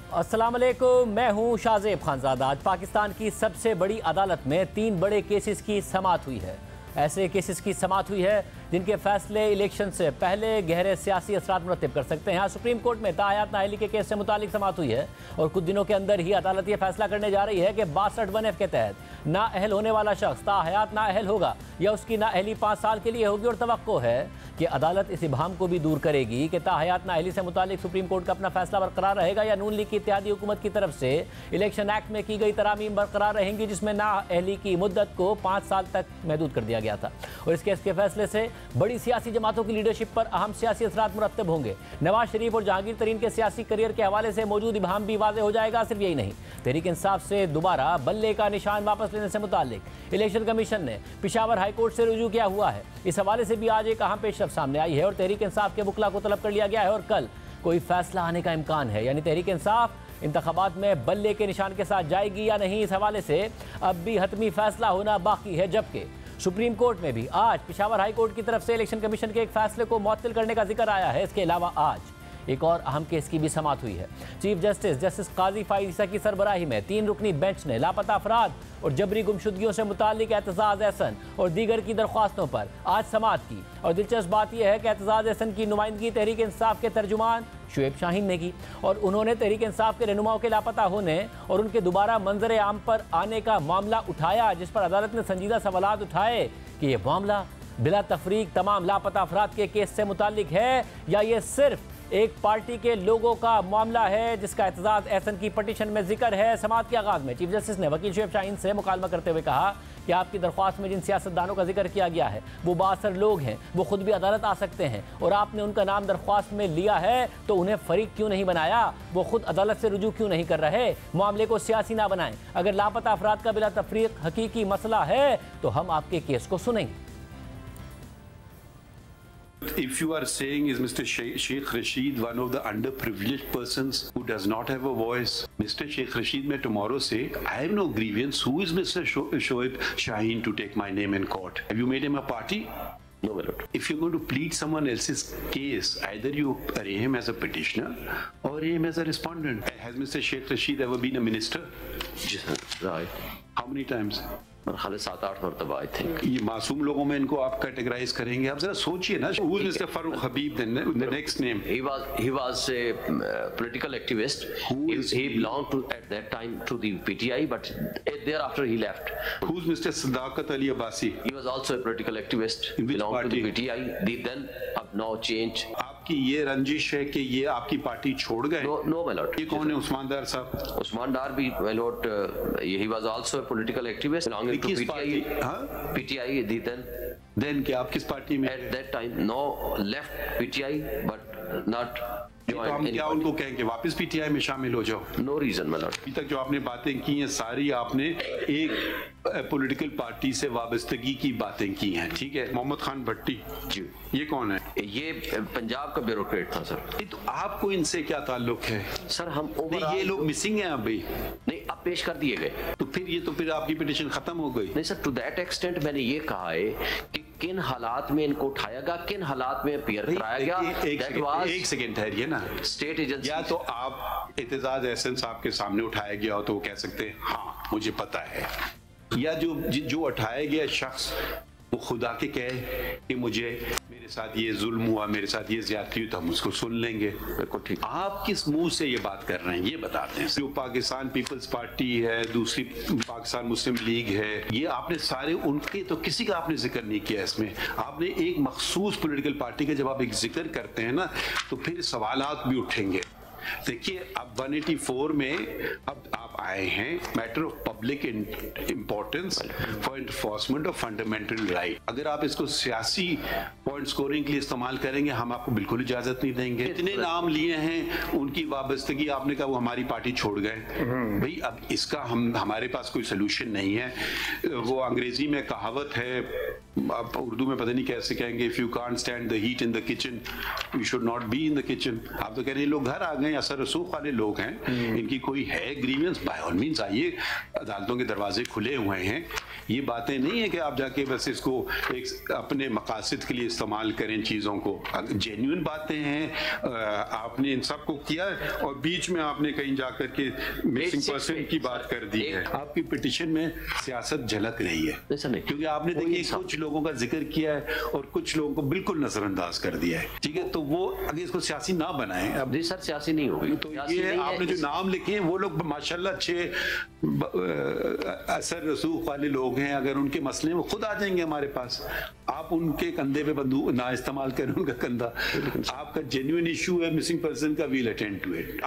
अस्सलाम वालेकुम, मैं हूं शाहजेब खानजादा। आज पाकिस्तान की सबसे बड़ी अदालत में 3 बड़े केसेस की समाअत हुई है। ऐसे केसेस की समाअत हुई है जिनके फैसले इलेक्शन से पहले गहरे सियासी असरात मुरतब कर सकते हैं। यहाँ सुप्रीम कोर्ट में ताहयात नाअहली के केस से मुतालिक समाअत हुई है और कुछ दिनों के अंदर ही अदालत ये फैसला करने जा रही है कि 62(1)(f) के तहत नाअहल होने वाला शख्स ताहयात नाअहल होगा या उसकी नाअहली 5 साल के लिए होगी। और तवक्को है कि अदालत इस इबहम को भी दूर करेगी कि ताहयात नाअहली से मुतालिक सुप्रीम कोर्ट का अपना फैसला बरकरार रहेगा या नून लीग की इत्तेहादी हुकूमत की तरफ से इलेक्शन एक्ट में की गई तरामीम बरकरार रहेंगी, जिसमें नाअहली की मुद्दत को 5 साल तक महदूद कर दिया गया था। और इस केस के फैसले से बड़ी सियासी जमातों की लीडरशिप पर अहम सियासी असरात मुरतब होंगे। नवाज शरीफ और जहांगीर तरीन के सियासी करियर के हवाले से मौजूद इबहम भी वाज़ेह हो जाएगा। सिर्फ यही नहीं, तहरीक इंसाफ से दोबारा बल्ले का निशान वापस लेने से मुतालिक इलेक्शन कमीशन ने पेशावर हाई कोर्ट से रुजू किया हुआ है। इस हवाले से भी आज एक अहम पेशरफ सामने आई है और तहरीक इंसाफ के वकला को तलब कर लिया गया है और कल कोई फैसला आने का इम्कान है। यानी तहरीक इंसाफ इंतखाबात में बल्ले के निशान के साथ जाएगी या नहीं, इस हवाले से अब भी हतमी फैसला होना बाकी है। जबकि सुप्रीम कोर्ट में भी आज पेशावर हाई कोर्ट की तरफ से इलेक्शन कमीशन के एक फैसले को मुअत्तल करने का जिक्र आया है। इसके अलावा आज एक और अहम केस की भी समाअत हुई है। चीफ जस्टिस काजी फाइज ईसा की सरबराही में 3 रुकनी बेंच ने लापता अफराद और जबरी गुमशुदगियों से मुतालिक एतजाज एहसन और दीगर की दरख्वास्तों पर आज समाअत की। और दिलचस्प बात यह है कि एतजाज एहसन की नुमाइंदगी तहरीक इंसाफ के तर्जुमान शुएब शाहीन ने की और उन्होंने तहरीक इंसाफ के रहनुमाओं के लापता होने और उनके दोबारा मंजर आम पर आने का मामला उठाया, जिस पर अदालत ने संजीदा सवालात उठाए कि यह मामला बिला तफरीक तमाम लापता अफराद के केस से मुतालिक है या ये सिर्फ एक पार्टी के लोगों का मामला है जिसका एतजाज एहसन की पटिशन में जिक्र है। समाअत के आगाज में चीफ जस्टिस ने वकील शुएब शाहीन से मुकालमा करते हुए कहा कि आपकी दरख्वास्त में जिन सियासतदानों का जिक्र किया गया है वो बाअसर लोग हैं, वो खुद भी अदालत आ सकते हैं और आपने उनका नाम दरख्वास्त में लिया है तो उन्हें फरीक क्यों नहीं बनाया, वो खुद अदालत से रुजू क्यों नहीं कर रहे, मामले को सियासी ना बनाएं। अगर लापता अफराद का बिला तफरीक हकीकी मसला है तो हम आपके केस को सुनेंगे। If you are saying is Mr. Sheikh Rashid one of the underprivileged persons who does not have a voice, Mr. Sheikh Rashid may tomorrow say, I have no grievance. Who is Mr. Shoaib Shaheen to take my name in court? Have you made him a party? No, my lord. If you're going to plead someone else's case, either you array him as a petitioner or array him as a respondent. Has Mr. Sheikh Rashid ever been a minister? Right. How many times? खाली 7-8 मरतबा I think. ये मासूम लोगों में इनको आप categorise करेंगे? आप जरा सोचिए ना। Who is Mr. Farooq Habib? The next name. He was a political activist. He belonged to at that time to the PTI, but thereafter he left. Who's Mr. Sadaqat Ali Abbasi? He was also a political activist. In which belonged party? to the PTI. They then have now changed. आपकी ये रंजिश है कि ये आपकी party छोड़ गए? No, my lord. ये कौन है उस्मान डार साहब? उस्मान डार भी, my lord, he was also a political activist belonging to PTI. PTI. Then क्या आप किस पार्टी में? At that time, no, left PTI, but not. तो हम क्या उनको कहेंगे वापस पीटीआई में शामिल हो जाओ? नो रीजन मतलब। अभी तक जो आपने बातें की हैं सारी आपने एक पॉलिटिकल पार्टी से वाबस्तगी की बातें की हैं, ठीक है? मोहम्मद खान भट्टी जी, ये कौन है? ये पंजाब का ब्यूरोक्रेट था सर। तो आपको इनसे क्या ताल्लुक है सर? हम ये लोग मिसिंग हैं अभी? नहीं, अब पेश कर दिए गए। तो फिर आपकी पिटीशन खत्म हो गई? नहीं सर, टू दैट एक्सटेंट मैंने ये कहा है कि किन हालात में इनको उठाया गया, किन हालात में अपीयर कराया गया। एक सेकेंड ठहरिए ना। स्टेट एजेंसी या तो आप एतजाज एहसन साहब के सामने उठाया गया हो तो वो कह सकते हैं हाँ मुझे पता है, या जो उठाया गया शख्स वो खुदा के कहे कि मेरे साथ ये जुल्म हुआ, मेरे साथ ये ज्यादती हुई, तो हम उसको सुन लेंगे। बिल्कुल ठीक। आप किस मुंह से ये बात कर रहे हैं ये बताते हैं। जो पाकिस्तान पीपल्स पार्टी है, दूसरी पाकिस्तान मुस्लिम लीग है, ये आपने सारे उनके तो किसी का आपने जिक्र नहीं किया इसमें। आपने एक मखसूस पॉलिटिकल पार्टी का जब आप एक जिक्र करते हैं ना तो फिर सवालात भी उठेंगे। देखिए अब 184 में अब आप आए हैं matter of public importance for enforcement of fundamental right. अगर आप इसको सियासी पॉइंट स्कोरिंग के लिए इस्तेमाल करेंगे हम आपको बिल्कुल इजाजत नहीं देंगे। इतने नाम लिए हैं उनकी वाबस्तगी, आपने कहा वो हमारी पार्टी छोड़ गए। भाई अब इसका हमारे पास कोई सोल्यूशन नहीं है। वो अंग्रेजी में कहावत है, आप उर्दू में पता नहीं कैसे कहेंगे, if you can't stand the heat in the kitchen you should not be in the kitchen. आप तो कह रहे हैं लोग घर आ गए, असर रसूख वाले लोग हैं, इनकी कोई है ग्रीवेंस, बाय ऑल मीन्स आइए, अदालतों के दरवाजे खुले हुए हैं। ये बातें नहीं है कि आप जाके बस इसको एक अपने मकासद के लिए इस्तेमाल करें चीज़ों को। जेन्युइन बातें हैं, आपने इन सबको किया और बीच में आपने कहीं जाकर के मिसिंग पर्सन की बात कर दी है। आपकी पिटिशन में सियासत झलक रही है, क्योंकि आपने देखिए कुछ लोगों का जिक्र किया है और कुछ लोगों को बिल्कुल नजरअंदाज कर दिया है। ठीक है, तो वो अगर इसको सियासी ना बनाएं। अब जी सर, सियासी नहीं होगी तो ये आपने जो नाम लिखे हैं वो लोग माशाल्लाह अच्छे असर रसूख वाले लोग हैं। अगर उनके मसले वो खुद आ जाएंगे हमारे पास। आप उनके कंधे पे बंदूक ना इस्तेमाल करें, उनका कंधा। आपका जेन्युइन इशू है मिसिंग पर्सन का, we'll attend to it.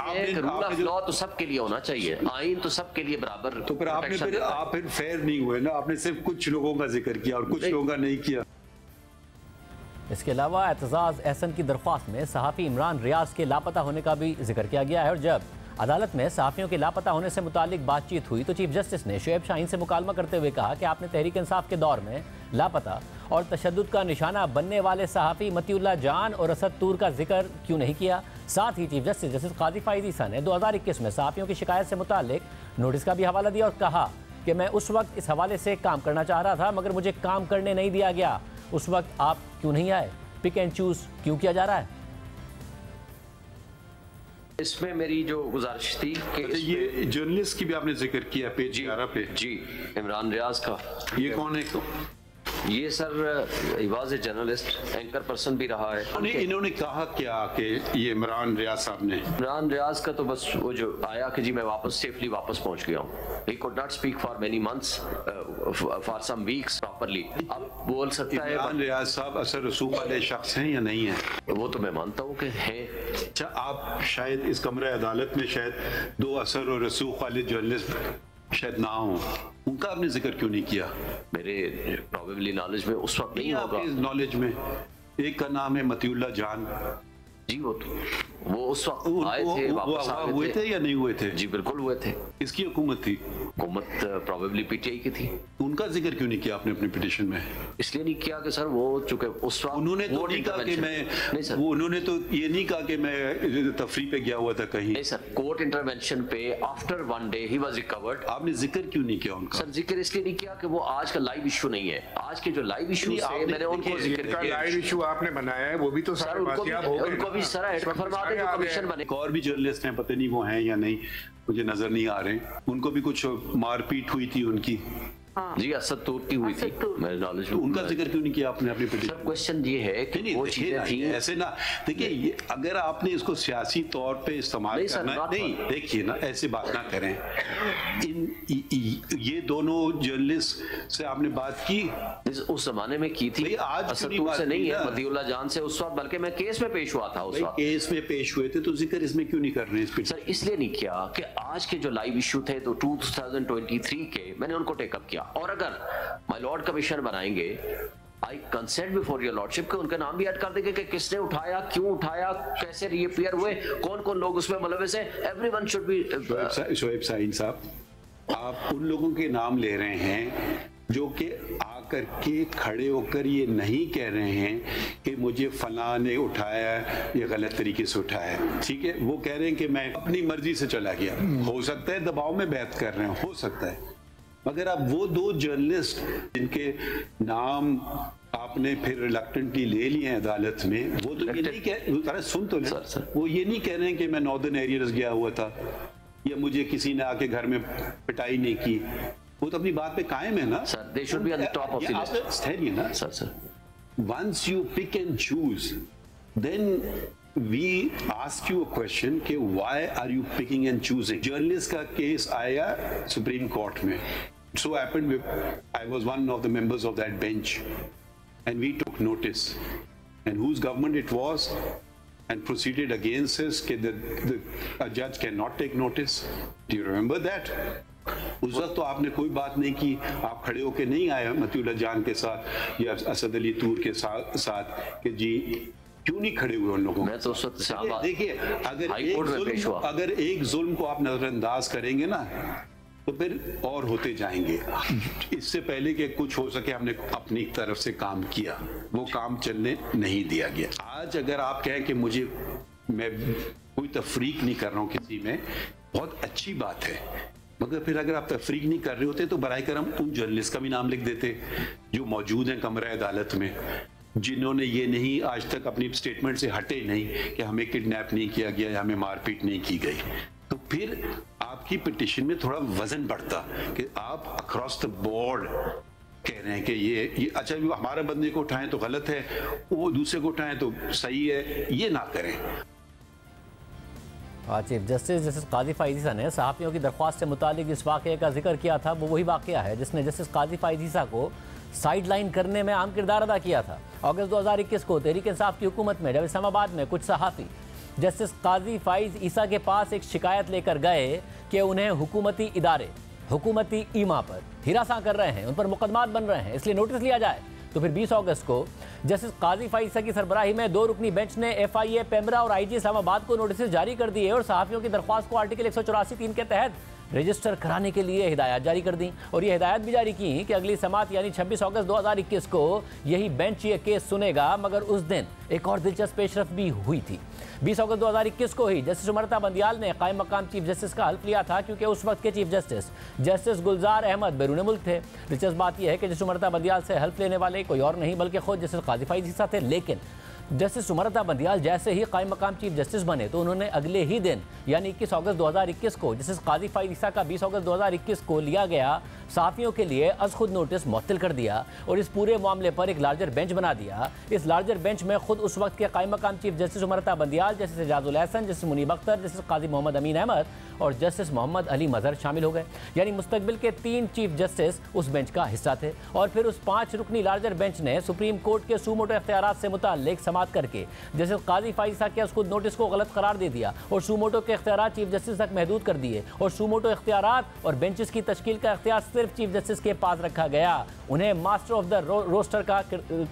Law तो सबके लिए होना चाहिए, आइन तो सबके लिए बराबर। तो फिर आप फिर फेयर नहीं हुए ना, आपने सिर्फ कुछ लोगों का जिक्र किया और कुछ लोगों का नहीं किया। इसके अलावा एतजाज एहसन की दरख्वास्त में सहाफ़ी इमरान रियाज के लापता होने का भी जिक्र किया गया है। और जब अदालत में सहाफ़ियों के लापता होने से मुतालिक बातचीत हुई तो चीफ जस्टिस ने शुएब शाहीन से मुकालमा करते हुए कहा कि आपने तहरीक इंसाफ के दौर में लापता और तशद्दुद का निशाना बनने वाले सहाफ़ी मतीउल्लाह जान और असद तूर का जिक्र क्यों नहीं किया। साथ ही चीफ जस्टिस जस्टिस काजी फाइज़ ईसा ने 2021 में सहाफ़ियों की शिकायत से मुतालिक नोटिस का भी हवाला दिया और कहा कि मैं उस वक्त इस हवाले से काम करना चाह रहा था मगर मुझे काम करने नहीं दिया गया। उस वक्त आप क्यों नहीं आए? पिक एंड चूज क्यों किया जा रहा है? इसमें मेरी जो गुजारिश थी कि ये जर्नलिस्ट की भी आपने जिक्र किया पेज 11 पे। जी, इमरान रियाज का। ये कौन है? ये sir he was a journalist, anchor person भी रहा है। इन्होंने कहा क्या कि ये इमरान रियाज साहब ने? इमरान रियाज का तो बस वो जो आया कि जी मैं वापस सेफली वापस पहुंच गया हूँ। He could not speak for many months, for some weeks properly. अब बोल सकता है। इमरान रियाज साहब असर रसूख वाले शख्स हैं या नहीं है? वो तो मैं मानता हूँ कि हैं। अच्छा, आप शायद इस कमरे अदालत में शायद 2 असर और रसूख वाले जर्नलिस्ट शायद ना हो, उनका आपने जिक्र क्यों नहीं किया? मेरे प्रोबेबली नॉलेज में उस वक्त नहीं होगा। नॉलेज में एक का नाम है मतीउल्लाह जान। जी, वो उस वक्त आए थे, वापस आ गए हुए थे या नहीं हुए थे? जी बिल्कुल हुए थे। इसकी हुकूमत थी? हुकूमत प्रोबेबली पीटीआई की थी। उनका जिक्र क्यों नहीं किया आपने अपनी पिटीशन में? इसलिए नहीं किया कि सर वो चूंकि उस वक्त उन्होंने तो नहीं कहा कि मैं नहीं सर, उन्होंने तो ये नहीं कहा कि मैं तफरी पे गया हुआ था कहीं। नहीं सर, कोर्ट इंटरवेंशन पे after 1 day he was recovered. आपने जिक्र क्यों नहीं किया उनका? सर जिक्र इसलिए नहीं किया कि वो आज का लाइव इश्यू नहीं है। आज के जो लाइव इशू है मैंने उनको जिक्र किया। लाइव इशू आपने बनाया है, वो भी तो सर उनको भी सर फरमा दे जो कमीशन बने। और भी जर्नलिस्ट हैं, पता नहीं वो हैं या नहीं, मुझे नजर नहीं आ रहे। उनको भी कुछ मारपीट हुई थी उनकी। जी, असद तूर की हुई थी मेरे नॉलेज में। उनका जिक्र क्यों नहीं किया आपने अपनी पिटीशन? सर क्वेश्चन ये है कि वो चीजें थी ऐसे ना। देखिए, अगर आपने इसको सियासी तौर पे इस्तेमाल करना नहीं, देखिए ना, ऐसे बात ना करें। ये दोनों जर्नलिस्ट से आपने बात की? उस जमाने में की थी। आज असद तूर से नहीं है, मतीउल्लाह जान से उस वक्त, बल्कि मैं केस में पेश हुआ था उस वक्त। केस में पेश हुए थे तो जिक्र इसमें क्यों नहीं कर रहे हैं? सर इसलिए नहीं किया कि आज के जो लाइव इशू थे तो 2023 के मैंने उनको टेकअप किया। और अगर माय लॉर्ड कमीशन बनाएंगे, आई कंसेंट बिफोर योर लॉर्डशिप के उनका नाम भी ऐड कर देंगे कि किसने उठाया, क्यों उठाया, कैसे रीअपीयर हुए, कौन कौन लोग उसमें मुलविस है। Everyone should be. Shoaib Shaheen साहब, आप उन लोगों के नाम ले रहे हैं जो कि आकर के खड़े होकर ये नहीं कह रहे हैं कि मुझे फलां ने उठाया या गलत तरीके से उठाया। ठीक है, वो कह रहे हैं कि मैं अपनी मर्जी से चला गया। हो सकता है दबाव में बहस कर रहे हैं, हो सकता है, मगर अब वो 2 जर्नलिस्ट जिनके नाम आपने फिर रिलक्टेंटली ले लिए हैं अदालत में, वो तो ये नहीं कह, सुन तो ले, वो ये नहीं कह रहे हैं कि मैं नॉर्दर्न एरियाज गया हुआ था या मुझे किसी ने आके घर में पिटाई नहीं की। वो तो अपनी बात पे कायम है ना sir. They should be on the top of the list. है ना sir. Once you pick and choose, then we ask you a question कि why are you picking and choosing? Journalist का केस आया सुप्रीम कोर्ट में। So happened I was one of the members of that bench and we took notice, and whose government it was, and proceeded against us कि a judge cannot take notice. Do you remember that? उस वक्त तो आपने कोई बात नहीं की, आप खड़े होके नहीं आए मतीउल्लाह जान के साथ या असद अली तूर के साथ कि जी क्यों नहीं खड़े हुए उन लोगों? मैं तो उस वक्त देखिए, अगर एक जुल्म को आप नजरअंदाज करेंगे ना तो फिर और होते जाएंगे। इससे पहले कि कुछ हो सके हमने अपनी तरफ से काम किया, वो काम चलने नहीं दिया गया। आज अगर आप कहें कि मैं कोई तफरीक नहीं कर रहा हूँ किसी में, बहुत अच्छी बात है, मगर फिर अगर आप तफरीक नहीं कर रहे होते तो बराए करम उन जर्नलिस्ट का भी नाम लिख देते जो मौजूद हैं कमरा अदालत में, जिन्होंने ये नहीं आज तक अपनी स्टेटमेंट से हटे नहीं कि हमें किडनैप नहीं किया गया या हमें मारपीट नहीं की गई। तो फिर आपकी पिटिशन में थोड़ा वजन बढ़ता कि आप अक्रॉस द बोर्ड कह रहे हैं कि ये अच्छा हमारे बंदे को उठाएं तो गलत है, वो दूसरे को उठाएं तो सही है, ये ना करें। चीफ जस्टिस काजी फ़ाइज़ ईसा ने सहाफ़ियों की दरख्वास्त से मुतालिक इस वाक़े का जिक्र किया था। वो वही वाक़या है जिसने जस्टिस काजी फ़ाइज़ ईसा को साइड लाइन करने में अहम किरदार अदा किया था। अगस्त 2021 को तहरीक इंसाफ की हुकूमत में जब इस्लामाबाद में कुछ सहाफ़ी जस्टिस काजी फ़ाइज़ ईसा के पास एक शिकायत लेकर गए कि उन्हें हुकूमती इदारे हुकूमती ईमा पर हिरासा कर रहे हैं, उन पर मुकदमात बन रहे हैं, इसलिए नोटिस लिया जाए, तो फिर 20 अगस्त को जस्टिस काजी फ़ाइज़ ईसा की सरबराही में 2 रुकनी बेंच ने FIA, पेमरा और IG इस्लामाबाद को नोटिस जारी कर दिए और सहाफ़ियों की दरख्वास्त को आर्टिकल 184(3) के तहत रजिस्टर कराने के लिए हिदायत जारी कर दी। और ये हिदायत भी जारी की कि अगली समात यानी 26 अगस्त 2021 को यही बेंच ये केस सुनेगा। मगर उस दिन एक और दिलचस्प पेशरफ भी हुई थी। 20 अगस्त 2021 को ही जस्टिस उमरता बंदियाल ने कायम मकाम चीफ जस्टिस का हल्फ लिया था, क्योंकि उस वक्त के चीफ जस्टिस जस्टिस गुलजार अहमद बैरून मुल्क थे। दिलचस्प बात यह है कि जस्टिस उमरता बंदियाल से हल्फ लेने वाले कोई और नहीं बल्कि खुद जस्टिस काजी फ़ाइज़ ईसा थे। लेकिन जस्टिस उमरता बंदियाल जैसे ही कायम मकाम चीफ जस्टिस बने तो उन्होंने अगले ही दिन यानी 21 अगस्त 2021 को जस्टिस काजी फ़ाइज़ ईसा का 20 अगस्त 2021 को लिया गया सहाफ़ियों के लिए अज़ खुद नोटिस मुअत्तल कर दिया और इस पूरे मामले पर एक लार्जर बेंच बना दिया। इस लार्जर बेंच में खुद उस वक्त के कायम मकाम chief justice Umar Ata Bandial, justice Ijazul Ahsan, justice Munib Akhtar, justice Qazi Mohammad Amin Ahmed और जस्टिस मोहम्मद अली मजहर शामिल हो गए। यानी मुस्तकबिल के 3 चीफ जस्टिस उस बेंच का हिस्सा थे। और फिर उस 5 रुकनी लार्जर बेंच ने सुप्रीम कोर्ट के सूमोटो इख्तियारात से मुताल्लिक समाअत करके जस्टिस काजी फ़ाइज़ ईसा के खुद नोटिस को गलत करार दे दिया और सूमोटो के इख्तियारात चीफ जस्टिस तक महदूद कर दिए और सूमोटो इख्तियारात और बेंचेस की तश्कील का इख्तियार सिर्फ चीफ जस्टिस के पास रखा गया। उन्हें मास्टर ऑफ द रोस्टर का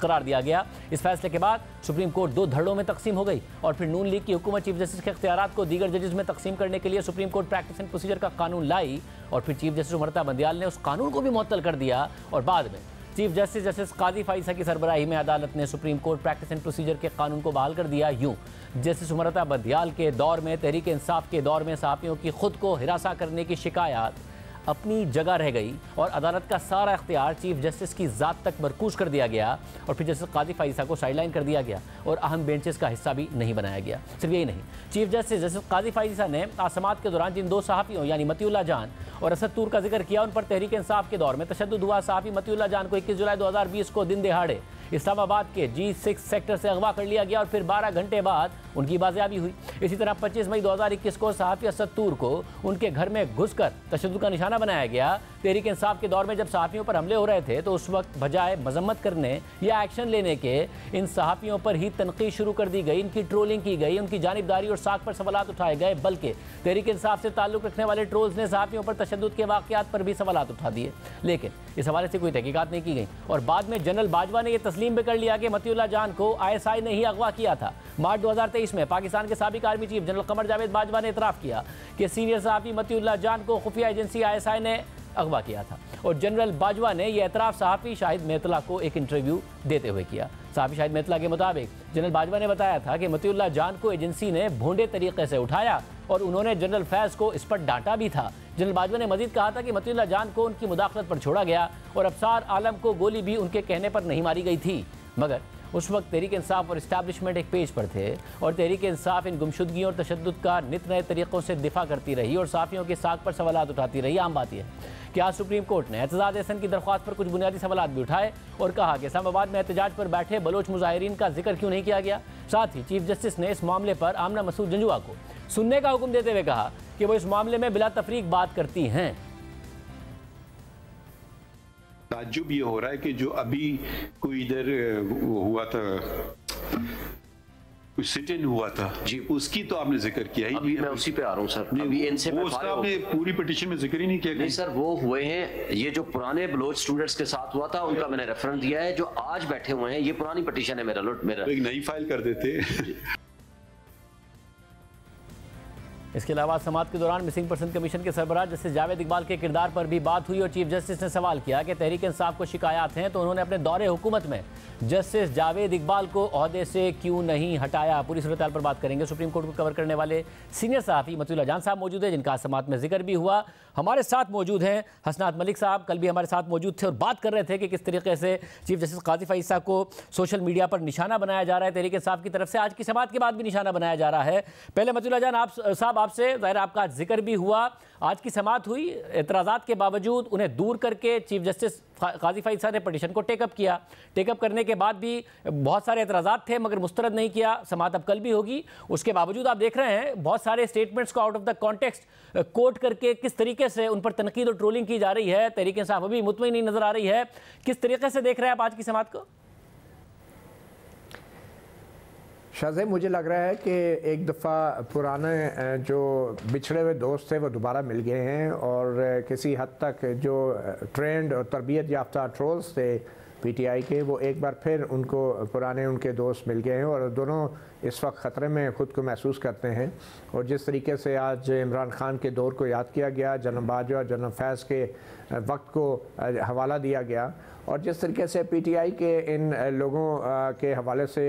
करार दिया गया। इस फैसले के बाद सुप्रीम कोर्ट 2 धड़ों में तकसीम हो गई और फिर नून लीग की हुकूमत चीफ जस्टिस के इख्तियारात को दीगर जजेस में तकसीम करने के लिए supreme court practice and procedure का कानून लाई और फिर चीफ जस्टिस उमरता बंदियाल ने उस कानून को भी मुअत्तल कर दिया। और बाद में चीफ जस्टिस जस्टिस काजी फ़ाइज़ ईसा की सरबराही में अदालत ने supreme court practice and procedure के कानून को बहाल कर दिया। यूं जस्टिस उमरता बंदियाल के दौर में, तहरीक इंसाफ के दौर में सहाफ़ियों की खुद को हिरासा करने की शिकायत अपनी जगह रह गई और अदालत का सारा इख्तियार चीफ जस्टिस की ज़ात तक मरकूज़ कर दिया गया और फिर जस्टिस काजी फ़ाइज़ ईसा को साइडलाइन कर दिया गया और अहम बेंचेस का हिस्सा भी नहीं बनाया गया। सिर्फ यही नहीं, चीफ जस्टिस जस्टिस काजी फ़ाइज़ ईसा ने समाअत के दौरान जिन 2 सहाफ़ियों यानी मतीउल्लाह जान और असद तूर का जिक्र किया, उन पर तहरीक इंसाफ के दौर में तशद्दुद हुआ। सहाफ़ी मतीउल्लाह जान को 21 जुलाई 2020 को दिन दिहाड़े इस्लामाबाद के G6 सेक्टर से अगवा कर लिया गया और फिर 12 घंटे बाद उनकी बाजियाबी हुई। इसी तरह 25 मई 2021 को सहाफ़ी असद तूर को उनके घर में घुसकर तशद्दुद का निशाना बनाया गया। तहरीक इंसाफ के दौर में जब सहाफ़ियों पर हमले हो रहे थे तो उस वक्त बजाय मजम्मत करने या एक्शन लेने के इन सहाफ़ियों पर ही तनकीद शुरू कर दी गई, इनकी ट्रोलिंग की गई, उनकी जानिबदारी और साख पर सवालात उठाए गए। बल्कि तहरीक इंसाफ से ताल्लुक़ रखने वाले ट्रोल्स ने सहाफ़ियों पर तशद्दुद के वाक़यात पर भी सवालात उठा दिए, लेकिन इस हवाले से कोई तहकीकात नहीं की गई। और बाद में जनरल बाजवा ने यह तस्लीम भी कर लिया कि मतीउल्लाह जान को ISI ने ही अगवा किया था। मार्च 2023 में पाकिस्तान के साबिक army chief general Qamar Javed Bajwa ने इतराफ़ किया कि सीनियर सहाफ़ी मतीउल्लाह जान को खुफिया एजेंसी ISI ने अगवा किया था और जनरल बाजवा ने यह एतराफ़ सहाफ़ी शाहिद मेतला को एक इंटरव्यू देते हुए किया। सहाफ़ी शाहिद मेतला के मुताबिक जनरल बाजवा ने बताया था कि मतीउल्लाह जान को एजेंसी ने भोंडे तरीके से उठाया और उन्होंने जनरल फैज़ को इस पर डांटा भी था। जनरल बाजवा ने मजीद कहा था कि मतीउल्लाह जान को उनकी मुदाखलत पर छोड़ा गया और अफसार आलम को गोली भी उनके कहने पर नहीं मारी गई थी। मगर उस वक्त तहरीक इंसाफ और इस्टेब्लिशमेंट एक पेज पर थे और तहरीक इंसाफ इन गुमशुदगियों और तशद्दुद का नित नए तरीक़ों से दिफा करती रही और सहाफ़ियों के साख पर सवालात उठाती रही। आम बात यह है कि आज सुप्रीम कोर्ट ने एतजाज़ एहसन की दरख्वास्त पर कुछ बुनियादी सवालात भी उठाए और कहा कि इस्लामाबाद में एहतजाज पर बैठे बलोच मुजाहिरीन का जिक्र क्यों नहीं किया गया। साथ ही चीफ जस्टिस ने इस मामले पर आमना मसूद जंजुआ को सुनने का हुक्म देते हुए कहा कि वो इस मामले में बिला तफरीक बात करती हैं। ताज्जुब ये हो रहा है कि जो अभी कोई इधर हुआ था, सिट इन हुआ था जी, उसकी तो आपने जिक्र किया ही अभी मैं उसी पे आ रहा हूँ सर। अभी इनसे उसका आपने पूरी पिटीशन में जिक्र ही नहीं किया। नहीं सर, वो हुए हैं, ये जो पुराने बलोच स्टूडेंट्स के साथ हुआ था उनका मैंने रेफरेंस दिया है। जो आज बैठे हुए हैं ये पुरानी पिटीशन है मेरा एक नई फाइल कर देते। इसके अलावा समाअत के दौरान मिसिंग पर्सन कमीशन के सरबराह जस्टिस जावेद इकबाल के किरदार पर भी बात हुई और चीफ जस्टिस ने सवाल किया कि तहरीक इंसाफ को शिकायत हैं तो उन्होंने अपने दौरे हुकूमत में जस्टिस जावेद इकबाल को ओहदे से क्यों नहीं हटाया। पूरी सूरत हाल पर बात करेंगे। सुप्रीम कोर्ट को कवर करने वाले सीनियर सहाफ़ी मतुल्लाह जान साहब मौजूद हैं, जिनका समाअत में जिक्र भी हुआ। हमारे साथ मौजूद हैं हसनात मलिक साहब, कल भी हमारे साथ मौजूद थे और बात कर रहे थे कि किस तरीके से चीफ जस्टिस काजी फैज़ साहब को सोशल मीडिया पर निशाना बनाया जा रहा है तहरीक इंसाफ की तरफ से। आज की समाअत के बाद भी निशाना बनाया जा रहा है। पहले मतुल्लाह जान साहब आपसे ज़ाहिर आपका जिक्र भी हुआ, आज की समाअत हुई, एतराज़ात के बावजूद उन्हें दूर करके चीफ जस्टिस काजी फैज़ साहब ने पटिशन को टेकअप किया। टेकअप करने के बाद भी बहुत सारे एतराज़ात थे मगर मुस्तरद नहीं किया। समाअत अब कल भी होगी, उसके बावजूद आप देख रहे हैं बहुत सारे स्टेटमेंट्स को out of the context quote करके किस तरीके से उन पर तनकीद और ट्रोलिंग की जा रही है। तहरीक इंसाफ अभी मुतमईन नहीं नजर आ रही है। किस तरीके से देख रहे हैं आप आज की समाअत को? शाज़ेब, मुझे लग रहा है कि एक दफ़ा पुराने जो बिछड़े हुए दोस्त थे वो दोबारा मिल गए हैं और किसी हद तक जो ट्रेंड और तरबियत याफ्ता ट्रोल्स थे पीटीआई के, वो एक बार फिर उनको पुराने उनके दोस्त मिल गए हैं और दोनों इस वक्त ख़तरे में ख़ुद को महसूस करते हैं। और जिस तरीके से आज इमरान खान के दौर को याद किया गया, जनरल बाजवा, जनरल फैज़ के वक्त को हवाला दिया गया और जिस तरीके से पीटीआई के इन लोगों के हवाले से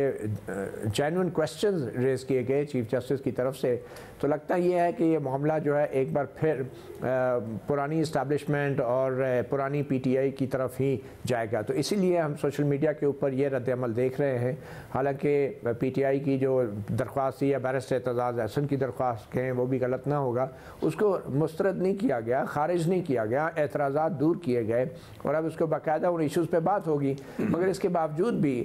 जेन्युइन क्वेश्चंस रेज़ किए गए चीफ जस्टिस की तरफ से, तो लगता ये है कि ये मामला जो है एक बार फिर पुरानी इस्टेब्लिशमेंट और पुरानी पीटीआई की तरफ ही जाएगा। तो इसीलिए हम सोशल मीडिया के ऊपर ये रद्द-ए-अमल देख रहे हैं। हालांकि पीटीआई की जो दरख्वास्त या बैरिस्टर एतजाज़ अहसन की दरख्वास्त कहें वो भी गलत ना होगा, उसको मुस्तरद नहीं किया गया, खारिज नहीं किया गया, एतराज़ात दूर किए गए और अब उसको बाकायदा उन इशूज़ पे बात होगी। मगर इसके बावजूद भी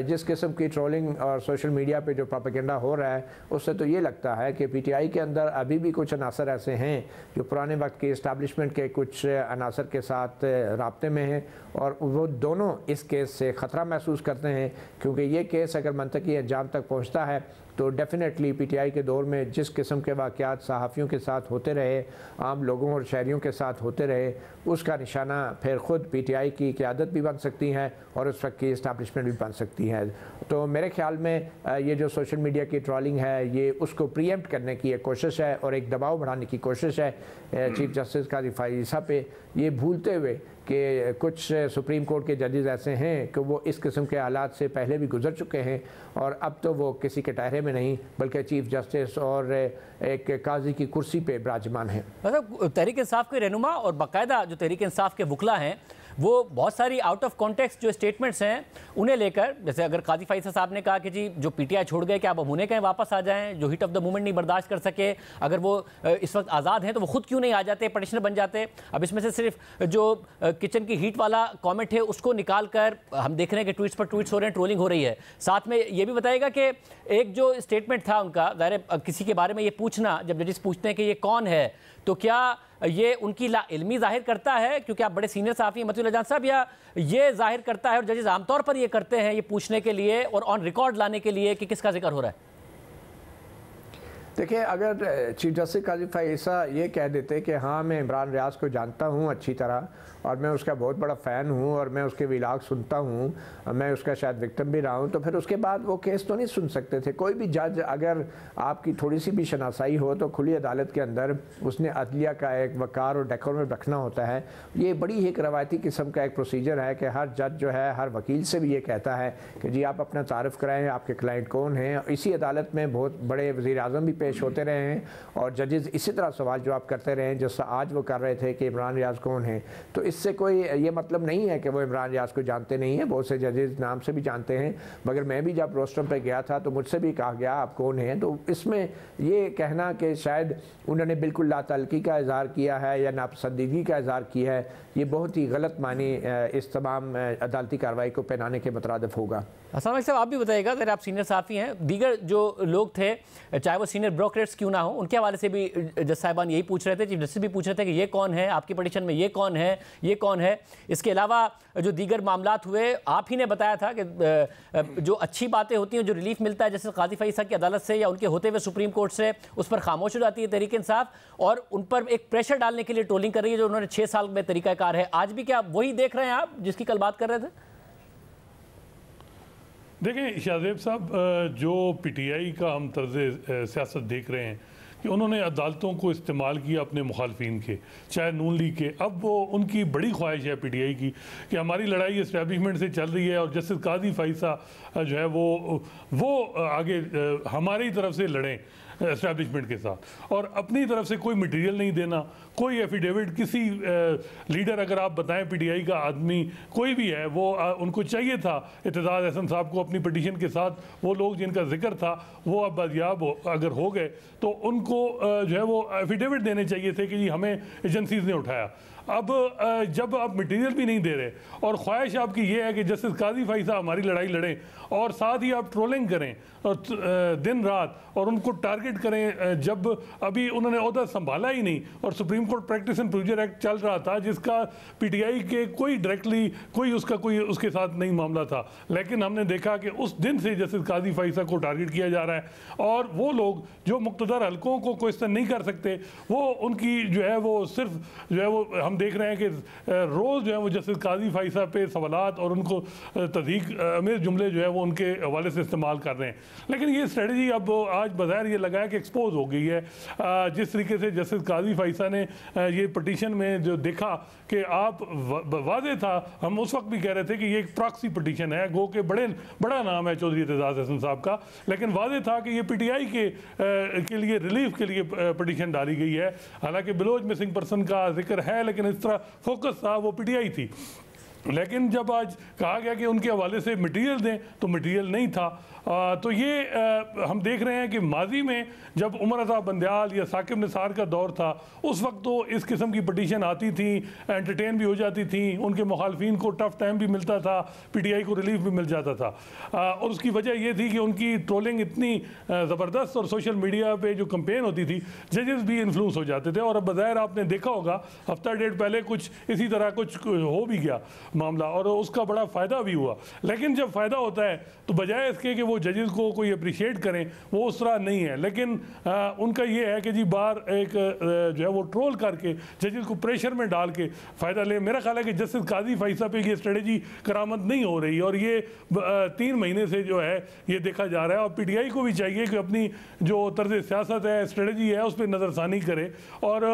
जिस किस्म की ट्रोलिंग और सोशल मीडिया पे जो प्रोपेगेंडा हो रहा है उससे तो ये लगता है कि पीटीआई के अंदर अभी भी कुछ अनासर ऐसे हैं जो पुराने वक्त के इस्टेब्लिशमेंट के कुछ अनासर के साथ राब्ते में हैं और वो दोनों इस केस से ख़तरा महसूस करते हैं, क्योंकि ये केस अगर मंतकी अंजाम तक पहुँचता है तो डेफिनेटली पीटीआई के दौर में जिस किस्म के वाक़यात सहाफ़ियों के साथ होते रहे, आम लोगों और शहरियों के साथ होते रहे, उसका निशाना फिर ख़ुद पीटीआई की क़यादत भी बन सकती है और उस वक्त की इस्टेब्लिशमेंट भी बन सकती है। तो मेरे ख़्याल में ये जो सोशल मीडिया की ट्रोलिंग है ये उसको प्रीएम्प्ट करने की एक कोशिश है और एक दबाव बढ़ाने की कोशिश है चीफ जस्टिस काजी फैज़ साहब पे, ये भूलते हुए कि कुछ सुप्रीम कोर्ट के जजेस ऐसे हैं कि वो इस किस्म के हालात से पहले भी गुजर चुके हैं और अब तो वो किसी के टहरे में नहीं बल्कि चीफ जस्टिस और एक काजी की कुर्सी पे विराजमान है। मतलब तहरीक इंसाफ के रहनुमा और बाकायदा जो तहरीक इंसाफ के वकला हैं वो बहुत सारी आउट ऑफ कॉन्टेक्स्ट जो स्टेटमेंट्स हैं उन्हें लेकर, जैसे अगर काजी फैज़ साहब ने कहा कि जी जो पीटीआई छोड़ गए क्या अब हम उन्हें कहें वापस आ जाएं, जो हीट ऑफ द मोमेंट नहीं बर्दाश्त कर सके, अगर वो इस वक्त आज़ाद हैं तो वो खुद क्यों नहीं आ जाते, पटिशनर बन जाते। अब इसमें से सिर्फ जो किचन की हीट वाला कॉमेंट है उसको निकाल कर हम देख रहे हैं कि ट्वीट्स पर ट्वीट्स हो रहे हैं, ट्रोलिंग हो रही है। साथ में ये भी बताएगा कि एक जो स्टेटमेंट था उनका, ज़ाहिर किसी के बारे में ये पूछना, जब जजेस पूछते हैं कि ये कौन है, तो क्या ये उनकी लाइल्मी जाहिर करता है क्योंकि आप बड़े सीनियर सहाफ़ी मतुल्लाह जान साहब, या ये जाहिर करता है और जजेस आमतौर पर ये करते हैं ये पूछने के लिए और ऑन रिकॉर्ड लाने के लिए कि किसका जिक्र हो रहा है? देखिए, अगर चीफ जस्टिस काजी फैज़ ये कह देते कि हाँ मैं इमरान रियाज को जानता हूँ अच्छी तरह और मैं उसका बहुत बड़ा फ़ैन हूँ और मैं उसके व्लॉग सुनता हूँ, मैं उसका शायद विक्टिम भी रहा हूँ, तो फिर उसके बाद वो केस तो नहीं सुन सकते थे। कोई भी जज अगर आपकी थोड़ी सी भी शनासाई हो तो खुली अदालत के अंदर उसने अदलिया का एक वक़ार और डेकोरम रखना होता है। ये बड़ी एक रवायती किस्म का एक प्रोसीजर है कि हर जज जो है हर वकील से भी ये कहता है कि जी आप अपना तारफ़ कराएँ, आपके क्लाइंट कौन हैं। इसी अदालत में बहुत बड़े वज़ीर-ए-आज़म भी पेश होते रहे हैं और जजेस इसी तरह सवाल जवाब करते रहे हैं जैसा आज वो कर रहे थे कि इमरान रियाज कौन है। तो इससे कोई ये मतलब नहीं है कि वो इमरान रियाज को जानते नहीं हैं, बहुत से जजेस नाम से भी जानते हैं। मगर मैं भी जब रोस्टरम पे गया था तो मुझसे भी कहा गया आप कौन हैं, तो इसमें ये कहना कि शायद उन्होंने बिल्कुल लातल्की का इज़हार किया है या नापसंदीदगी का इज़हार किया है, ये बहुत ही गलत मानी इस तमाम अदालती कार्रवाई को पहनाने के मुतरादिफ होगा। अस्सलाम वालेकुम साहब, आप भी बताइएगा, अगर आप सीनियर सहाफ़ी हैं, दीगर जो लोग थे चाहे वो सीनियर ब्यूरोक्रेट्स क्यों ना हो, उनके हवाले से भी जज साहिबान यही पूछ रहे थे, चीफ जस्टिस भी पूछ रहे थे कि ये कौन है, आपकी पटिशन में ये कौन है, ये कौन है। इसके अलावा जो दीगर मामलात हुए, आप ही ने बताया था कि जो अच्छी बातें होती हैं, जो रिलीफ मिलता है जैसे काजी फैज़ साहब की अदालत से या उनके होते हुए सुप्रीम कोर्ट से, उस पर खामोश हो जाती है तहरीक इंसाफ और उन पर एक प्रेशर डालने के लिए ट्रोलिंग कर रही है जो उन्होंने 6 साल में तरीकाकार है। आज भी क्या वही देख रहे हैं आप जिसकी कल बात कर रहे थे? देखें शाहजेब साहब, जो पीटीआई का हम तर्ज सियासत देख रहे हैं कि उन्होंने अदालतों को इस्तेमाल किया अपने मुखालफिन के, चाहे नून लीग के। अब वो उनकी बड़ी ख्वाहिश है PTI की कि हमारी लड़ाई इस्टेब्लिशमेंट से चल रही है और जस्टिस काजी फैसा जो है वो आगे हमारी तरफ से लड़ें एस्टैब्लिशमेंट के साथ, और अपनी तरफ से कोई मटेरियल नहीं देना, कोई एफिडेविट किसी लीडर अगर आप बताएं PTI का आदमी कोई भी है, वो उनको चाहिए था एतजाज़ अहसन साहब को अपनी पिटीशन के साथ, वो लोग जिनका जिक्र था वो अब बाजियाब अगर हो गए तो उनको जो है वो एफिडेविट देने चाहिए थे कि जी हमें एजेंसीज ने उठाया। अब जब आप मटेरियल भी नहीं दे रहे और ख्वाहिश आपकी ये है कि जस्टिस काजी फैसा हमारी लड़ाई लड़ें और साथ ही आप ट्रोलिंग करें और दिन रात और उनको टारगेट करें, जब अभी उन्होंने ओहदा संभाला ही नहीं और supreme court practice and procedure act चल रहा था जिसका PTI के कोई डायरेक्टली कोई उसके साथ नहीं मामला था, लेकिन हमने देखा कि उस दिन से जस्टिस काजी फैसा को टारगेट किया जा रहा है और वो लोग जो मुक़्तदर हल्कों को क्वेश्चन नहीं कर सकते वो उनकी जो है वो सिर्फ जो है वो हम देख रहे हैं कि रोज़ जो है वो जस्टिस काजी फैसा पे सवालात और उनको तज़हीक अमीर जुमले जो है वो उनके हवाले से इस्तेमाल कर रहे हैं। लेकिन ये स्ट्रेटजी अब आज बाज़ाहिर ये लगा है कि एक्सपोज हो गई है। जिस तरीके से जस्टिस काजी फैसा ने ये पटिशन में जो देखा कि आप वाज़े था, हम उस वक्त भी कह रहे थे कि ये एक प्रॉक्सी पटिशन है, गो के बड़ा नाम है चौधरी एतजाज़ अहसन साहब का, लेकिन वाज़े था कि ये PTI के लिए रिलीफ के लिए पटिशन डाली गई है। हालांकि बिलोच मिसिंग पर्सन का जिक्र है लेकिन इस तरह फोकस था वो PTI थी। लेकिन जब आज कहा गया कि उनके हवाले से मटेरियल दें तो मटेरियल नहीं था। तो ये हम देख रहे हैं कि माजी में जब उमर रज़ा बंदयाल या साकिब निसार का दौर था उस वक्त तो इस किस्म की पटिशन आती थी, एंटरटेन भी हो जाती थी, उनके मुखालफिन को टफ टाइम भी मिलता था, PTI को रिलीफ भी मिल जाता था। और उसकी वजह ये थी कि उनकी ट्रोलिंग इतनी ज़बरदस्त और सोशल मीडिया पे जो कंपेन होती थी जजेस भी इन्फ्लुएंस हो जाते थे। और अब बज़ाहिर आपने देखा होगा हफ्ता डेढ़ पहले कुछ इसी तरह कुछ हो भी गया मामला और उसका बड़ा फ़ायदा भी हुआ। लेकिन जब फ़ायदा होता है तो बजाय इसके कि वो जजेस को कोई अप्रिशिएट करें वो उस तरह नहीं है, लेकिन उनका ये है कि जी बार एक जो है वो ट्रोल करके जजेस को प्रेशर में डाल के फ़ायदा ले। मेरा ख्याल है कि जस्टिस काजी फैसा पे ये स्ट्रेटजी करामत नहीं हो रही और ये 3 महीने से जो है ये देखा जा रहा है। और PTI को भी चाहिए कि अपनी जो तर्ज सियासत है, स्ट्रेटजी है, उस पर नज़रसानी करे और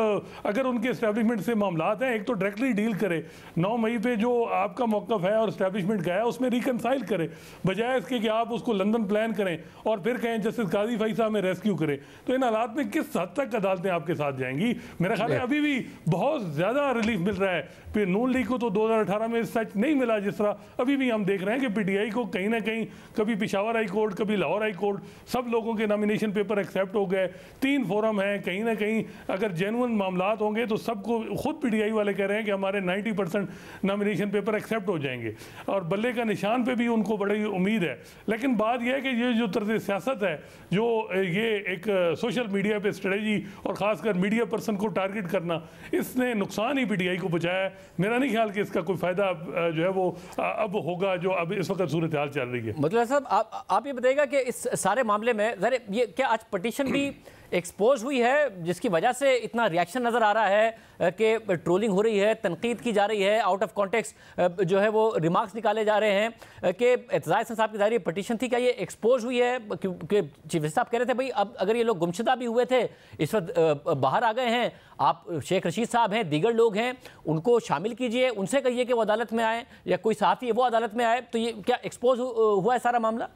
अगर उनके इस्टेब्लिशमेंट से मामलात हैं एक तो डायरेक्टली डील करे। 9 मई पे जो आपका मौक़िफ़ है और इस्टेब्लिशमेंट का है उसमें रिकनसाइल करे, बजाय इसके कि आप उसको लंदन प्लान करें और फिर कहें जस्टिस काजी फैसा में रेस्क्यू करें। तो इन हालात में किस हद तक अदालतें आपके साथ जाएंगी? मेरा ख्याल है अभी भी बहुत ज़्यादा रिलीफ मिल रहा है। फिर नून लीग को तो 2018 में सच नहीं मिला जिस तरह अभी भी हम देख रहे हैं कि PTI को कहीं ना कहीं कभी पेशावर हाई कोर्ट, कभी लाहौर हाई कोर्ट, सब लोगों के नॉमिनेशन पेपर एक्सेप्ट हो गए। 3 फोरम हैं, कहीं ना कहीं अगर जेन्युइन मामलात होंगे तो सबको खुद PTI वाले कह रहे हैं कि हमारे 90% नॉमिनेशन पेपर एक्सेप्ट हो जाएंगे और बल्ले का निशान पे भी उनको बड़ी उम्मीद है। लेकिन बात यह है कि ये जो तर्ज सियासत है, जो ये एक सोशल मीडिया पे स्ट्रेटजी और ख़ासकर मीडिया पर्सन को टारगेट करना, इसने नुकसान ही PTI को पहुँचाया है। मेरा नहीं ख्याल कि इसका कोई फ़ायदा जो है वो अब होगा जो अब इस वक्त सूरत हाल चल रही है। मतलब साहब आप ये बताइएगा कि इस सारे मामले में ज़रा ये क्या आज पटिशन भी एक्सपोज हुई है जिसकी वजह से इतना रिएक्शन नज़र आ रहा है कि ट्रोलिंग हो रही है, तनकीद की जा रही है, आउट ऑफ कॉन्टेक्स्ट जो है वो रिमार्क्स निकाले जा रहे हैं कि एतजाज़ अहसन साहब की जारी पटिशन थी, क्या ये एक्सपोज हुई है? क्योंकि चीफ जस्टिस साहब कह रहे थे भाई अब अगर ये लोग गुमशुदा भी हुए थे इस वक्त बाहर आ गए हैं, आप शेख रशीद साहब हैं, दीगर लोग हैं, उनको शामिल कीजिए, उनसे कहिए कि वो अदालत में आए या कोई साथी है वो अदालत में आए। तो ये क्या एक्सपोज हुआ है सारा मामला?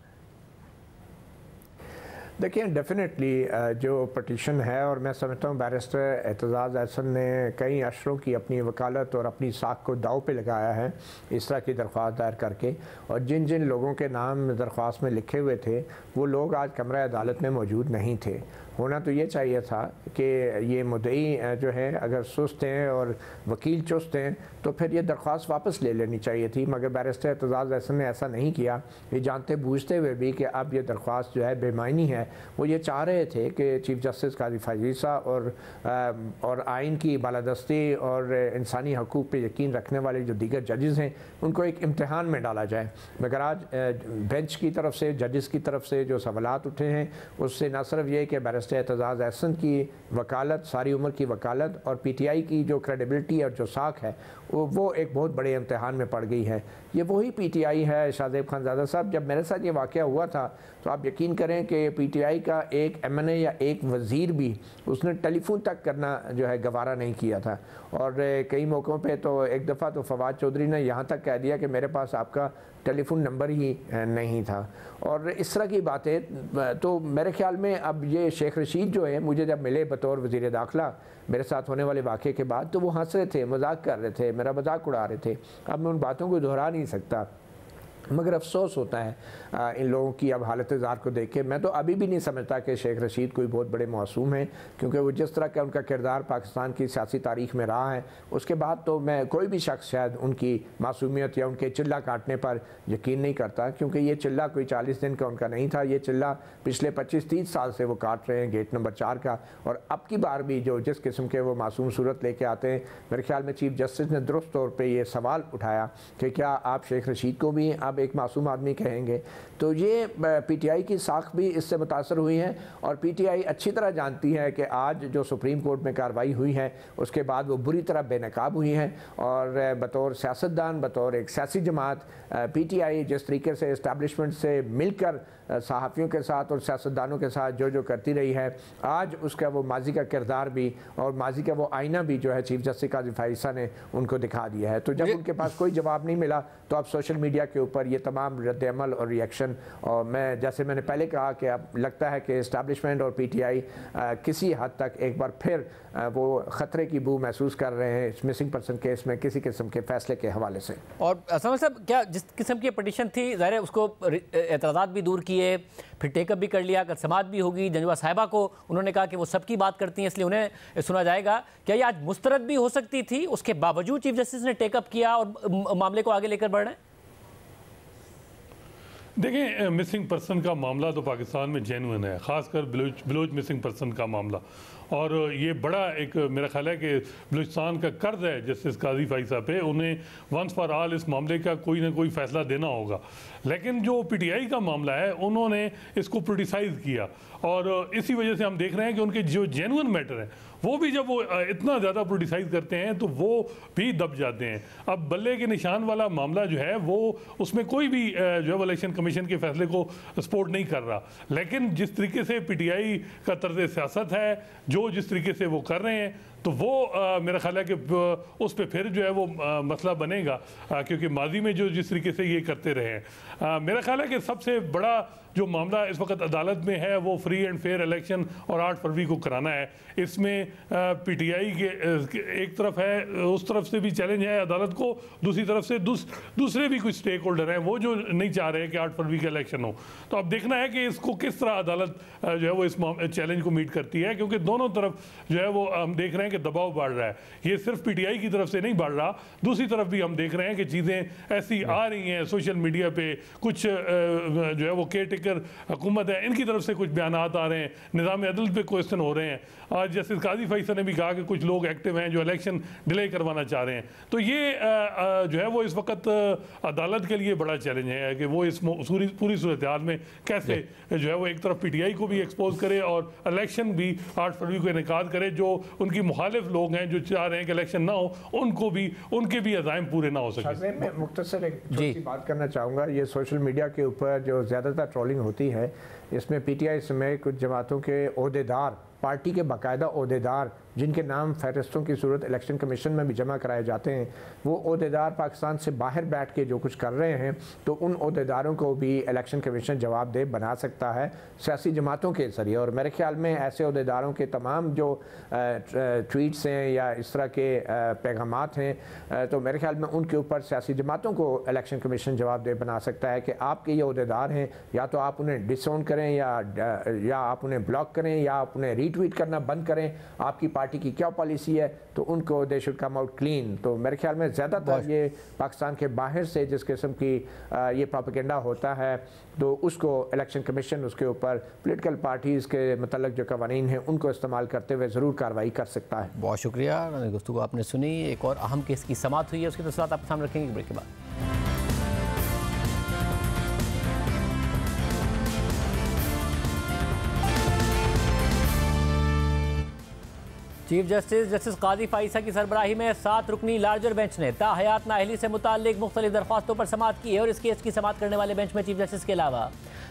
देखिए डेफिनेटली जो पटिशन है और मैं समझता हूँ बैरिस्टर एतजाज़ अहसन ने कई अशरों की अपनी वकालत और अपनी साख को दाव पे लगाया है इस तरह की दरख्वास्त दायर करके, और जिन जिन लोगों के नाम दरख्वास्त में लिखे हुए थे वो लोग आज कमरा अदालत में मौजूद नहीं थे। होना तो ये चाहिए था कि ये मुद्दई जो है अगर सुस्त हैं और वकील चुस्त हैं तो फिर ये दरख्वास्त वापस ले लेनी चाहिए थी, मगर बैरिस्टर एतजाज़ अहसन ने ऐसा नहीं किया। ये जानते बूझते हुए भी कि अब ये दरख्वास्त जो है बेमायनी है, वो ये चाह रहे थे कि चीफ जस्टिस काजी फैसा और आइन की बालादस्ती और इंसानी हकूक़ पे यकीन रखने वाले जो दीगर जजेस हैं उनको एक इम्तहान में डाला जाए। मगर आज बेंच की तरफ से, जजेस की तरफ से जो सवालात उठे हैं उससे न सिर्फ ये कि बैरिस्टर एतजाज़ अहसन की वकालत, सारी उम्र की वकालत और PTI की जो क्रेडिबिलिटी और जो साख है वो एक बहुत बड़े इम्तहान में पड़ गई है। ये वही PTI है शाहज़ेब खानज़ादा साहब। जब मेरे साथ ये वाक़या हुआ था तो आप यकीन करें कि PTI का एक MNA या एक वज़ीर भी उसने टेलीफोन तक करना जो है गवारा नहीं किया था। और कई मौक़ों पे तो एक दफ़ा तो फवाद चौधरी ने यहाँ तक कह दिया कि मेरे पास आपका टेलीफोन नंबर ही नहीं था। और इस तरह की बातें, तो मेरे ख्याल में अब ये शेख रशीद जो है, मुझे जब मिले बतौर वज़ीर दाखिला मेरे साथ होने वाले वाक़े के बाद, तो वो हंस रहे थे, मजाक कर रहे थे, मेरा मजाक उड़ा रहे थे। अब मैं उन बातों को दोहरा नहीं सकता, मगर अफसोस होता है इन लोगों की अब हालत ज़ार को देख के। मैं तो अभी भी नहीं समझता कि शेख रशीद कोई बहुत बड़े मासूम हैं, क्योंकि वो जिस तरह का उनका किरदार पाकिस्तान की सियासी तारीख में रहा है, उसके बाद तो मैं कोई भी शख्स शायद उनकी मासूमियत या उनके चिल्ला काटने पर यकीन नहीं करता, क्योंकि ये चिल्ला कोई 40 दिन का उनका नहीं था। ये चिल्ला पिछले 25-30 साल से वो काट रहे हैं गेट नंबर 4 का। और अब की बार भी जो जिस किस्म के वो मासूम सूरत लेके आते हैं, मेरे ख्याल में चीफ जस्टिस ने दुरुस्त तौर पर यह सवाल उठाया कि क्या आप शेख रशीद को भी अब एक मासूम आदमी कहेंगे। तो ये PTI की साख भी इससे मुतासर हुई है। और PTI अच्छी तरह जानती है कि आज जो सुप्रीम कोर्ट में कार्रवाई हुई है उसके बाद वो बुरी तरह बेनकाब हुई है। और बतौर सियासतदान, बतौर एक सियासी जमात, PTI जिस तरीके से इस्टेब्लिशमेंट से मिलकर सहाफ़ियों के साथ और सियासतदानों के साथ जो करती रही है, आज उसका वो माजी का किरदार भी और माजी का वो आईना भी जो है चीफ जस्टिस काज़ी फ़ाइज़ा ने उनको दिखा दिया है। तो जब उनके पास कोई जवाब नहीं मिला तो अब सोशल मीडिया के ऊपर ये तमाम रद्द-ए-अमल और रिएक्शन, और मैं जैसे मैंने पहले कहा कि अब लगता है कि इस्टेब्लिशमेंट और PTI किसी हद तक एक बार फिर वो ख़तरे की बू महसूस कर रहे हैं इस मिसिंग पर्सन केस में किसी किस्म के फैसले के हवाले से। और समझ साहब, क्या जिस किस्म की पटिशन थी, ज़ाहिर है उसको एतराज़ात भी दूर किए, फिर टेकअप भी कर लिया, अगर समात भी होगी। जंजुआ साहिबा को उन्होंने कहा कि वो सबकी बात करती हैं इसलिए उन्हें सुना जाएगा। क्या ये आज मुस्तरद भी हो सकती थी, उसके बावजूद चीफ जस्टिस ने टेकअप किया और मामले को आगे लेकर बढ़ रहे हैं? देखें, मिसिंग पर्सन का मामला तो पाकिस्तान में जेन्युइन है, ख़ासकर बलूच मिसिंग पर्सन का मामला। और ये बड़ा एक मेरा ख्याल है कि बलूचिस्तान का कर्ज है जस्टिस काजी फ़ाइज़ा पे, उन्हें वंस फॉर ऑल इस मामले का कोई ना कोई फ़ैसला देना होगा। लेकिन जो PTI का मामला है उन्होंने इसको पोलिटिसाइज़ किया, और इसी वजह से हम देख रहे हैं कि उनके जो जेन्युइन मैटर हैं वो भी जब वो इतना ज़्यादा पोलिटिसाइज़ करते हैं तो वो भी दब जाते हैं। अब बल्ले के निशान वाला मामला जो है वो उसमें कोई भी जो है इलेक्शन कमीशन के फैसले को सपोर्ट नहीं कर रहा, लेकिन जिस तरीके से PTI का तर्ज सियासत है, जो जिस तरीके से वो कर रहे हैं, तो वो मेरा ख्याल है कि उस पर फिर जो है वो मसला बनेगा, क्योंकि माजी में जो जिस तरीके से ये करते रहे हैं। मेरा ख्याल है कि सबसे बड़ा जो मामला इस वक्त अदालत में है वो फ्री एंड फेयर इलेक्शन और 8 फरवरी को कराना है। इसमें PTI के एक तरफ है, उस तरफ से भी चैलेंज है अदालत को, दूसरी तरफ से दूसरे भी कुछ स्टेक होल्डर हैं वो जो नहीं चाह रहे हैं कि 8 फरवरी का इलेक्शन हो। तो अब देखना है कि इसको किस तरह अदालत जो है वो इस चैलेंज को मीट करती है, क्योंकि दोनों तरफ जो है वो हम देख रहे हैं कि दबाव बढ़ रहा है। ये सिर्फ PTI की तरफ से नहीं बढ़ रहा, दूसरी तरफ भी हम देख रहे हैं कि चीज़ें ऐसी आ रही हैं सोशल मीडिया पे, कुछ जो है वो केयर हुकूमत है इनकी तरफ से कुछ बयान आ रहे हैं, निज़ाम अदल पे क्वेश्चन हो रहे हैं। आज जस्टिस काजी फ़ाइज़ा ने भी कहा कि कुछ लोग एक्टिव हैं जो इलेक्शन डिले करवाना चाह रहे हैं। तो ये जो है वो इस वक्त अदालत के लिए बड़ा चैलेंज है कि वो इस पूरी सूरत हाल में कैसे जो है वो एक तरफ PTI को भी एक्सपोज करे और इलेक्शन भी 8 फरवरी को इनेकाद करे। जो उनकी मुखालिफ लोग हैं जो चाह रहे हैं कि इलेक्शन ना हो, उनके भी अज़ाइम पूरे ना हो सके। मैं मुख्तसर एक छोटी सी बात करना चाहूँगा। ये सोशल मीडिया के ऊपर जो ज़्यादातर ट्रोलिंग होती है, इसमें PTI समेत कुछ जमातों के ओहदेदार, पार्टी के बाकायदा ओहदेदार जिनके नाम फहरिस्तों की सूरत इलेक्शन कमीशन में भी जमा कराए जाते हैं, वो ओहदेदार पाकिस्तान से बाहर बैठ के जो कुछ कर रहे हैं, तो उन ओहदेदारों को भी इलेक्शन कमीशन जवाबदेह बना सकता है सियासी जमातों के ज़रिए। और मेरे ख्याल में ऐसे ओहदेदारों के तमाम जो ट्वीट्स हैं या इस तरह के पैगामात हैं, तो मेरे ख्याल में उनके ऊपर सियासी जमातों को इलेक्शन कमीशन जवाबदेह बना सकता है कि आपके ये ओहदेदार हैं, या तो आप उन्हें डिसऑन करें या आप उन्हें ब्लॉक करें या आप उन्हें रीट्वीट करना बंद करें, आपकी पार्टी की क्या पॉलिसी है, तो उनको they should come out clean. तो मेरे ख्याल में ज़्यादातर ये पाकिस्तान के बाहर से जिस किस्म की ये प्रोपेगेंडा होता है, तो उसको इलेक्शन कमीशन उसके ऊपर पॉलिटिकल पार्टीज़ के मतलब जो कवानीन हैं उनको इस्तेमाल करते हुए ज़रूर कार्रवाई कर सकता है। बहुत शुक्रिया, गुफ्तगू आपने सुनी। एक और अहम केस की समाअत हुई है, उसकी तफसीलात आपके सामने रखेंगे ब्रेक के बाद। चीफ जस्टिस काजी फाइसा की सरबराही में 7 रुकनी लार्जर बेंच ने ताहयात नाअहली से मुताल्लिक मुख्तलिफ दरख्वास्तों पर समाअत की है और इस केस की समाअत करने वाले बेंच में चीफ जस्टिस के अलावा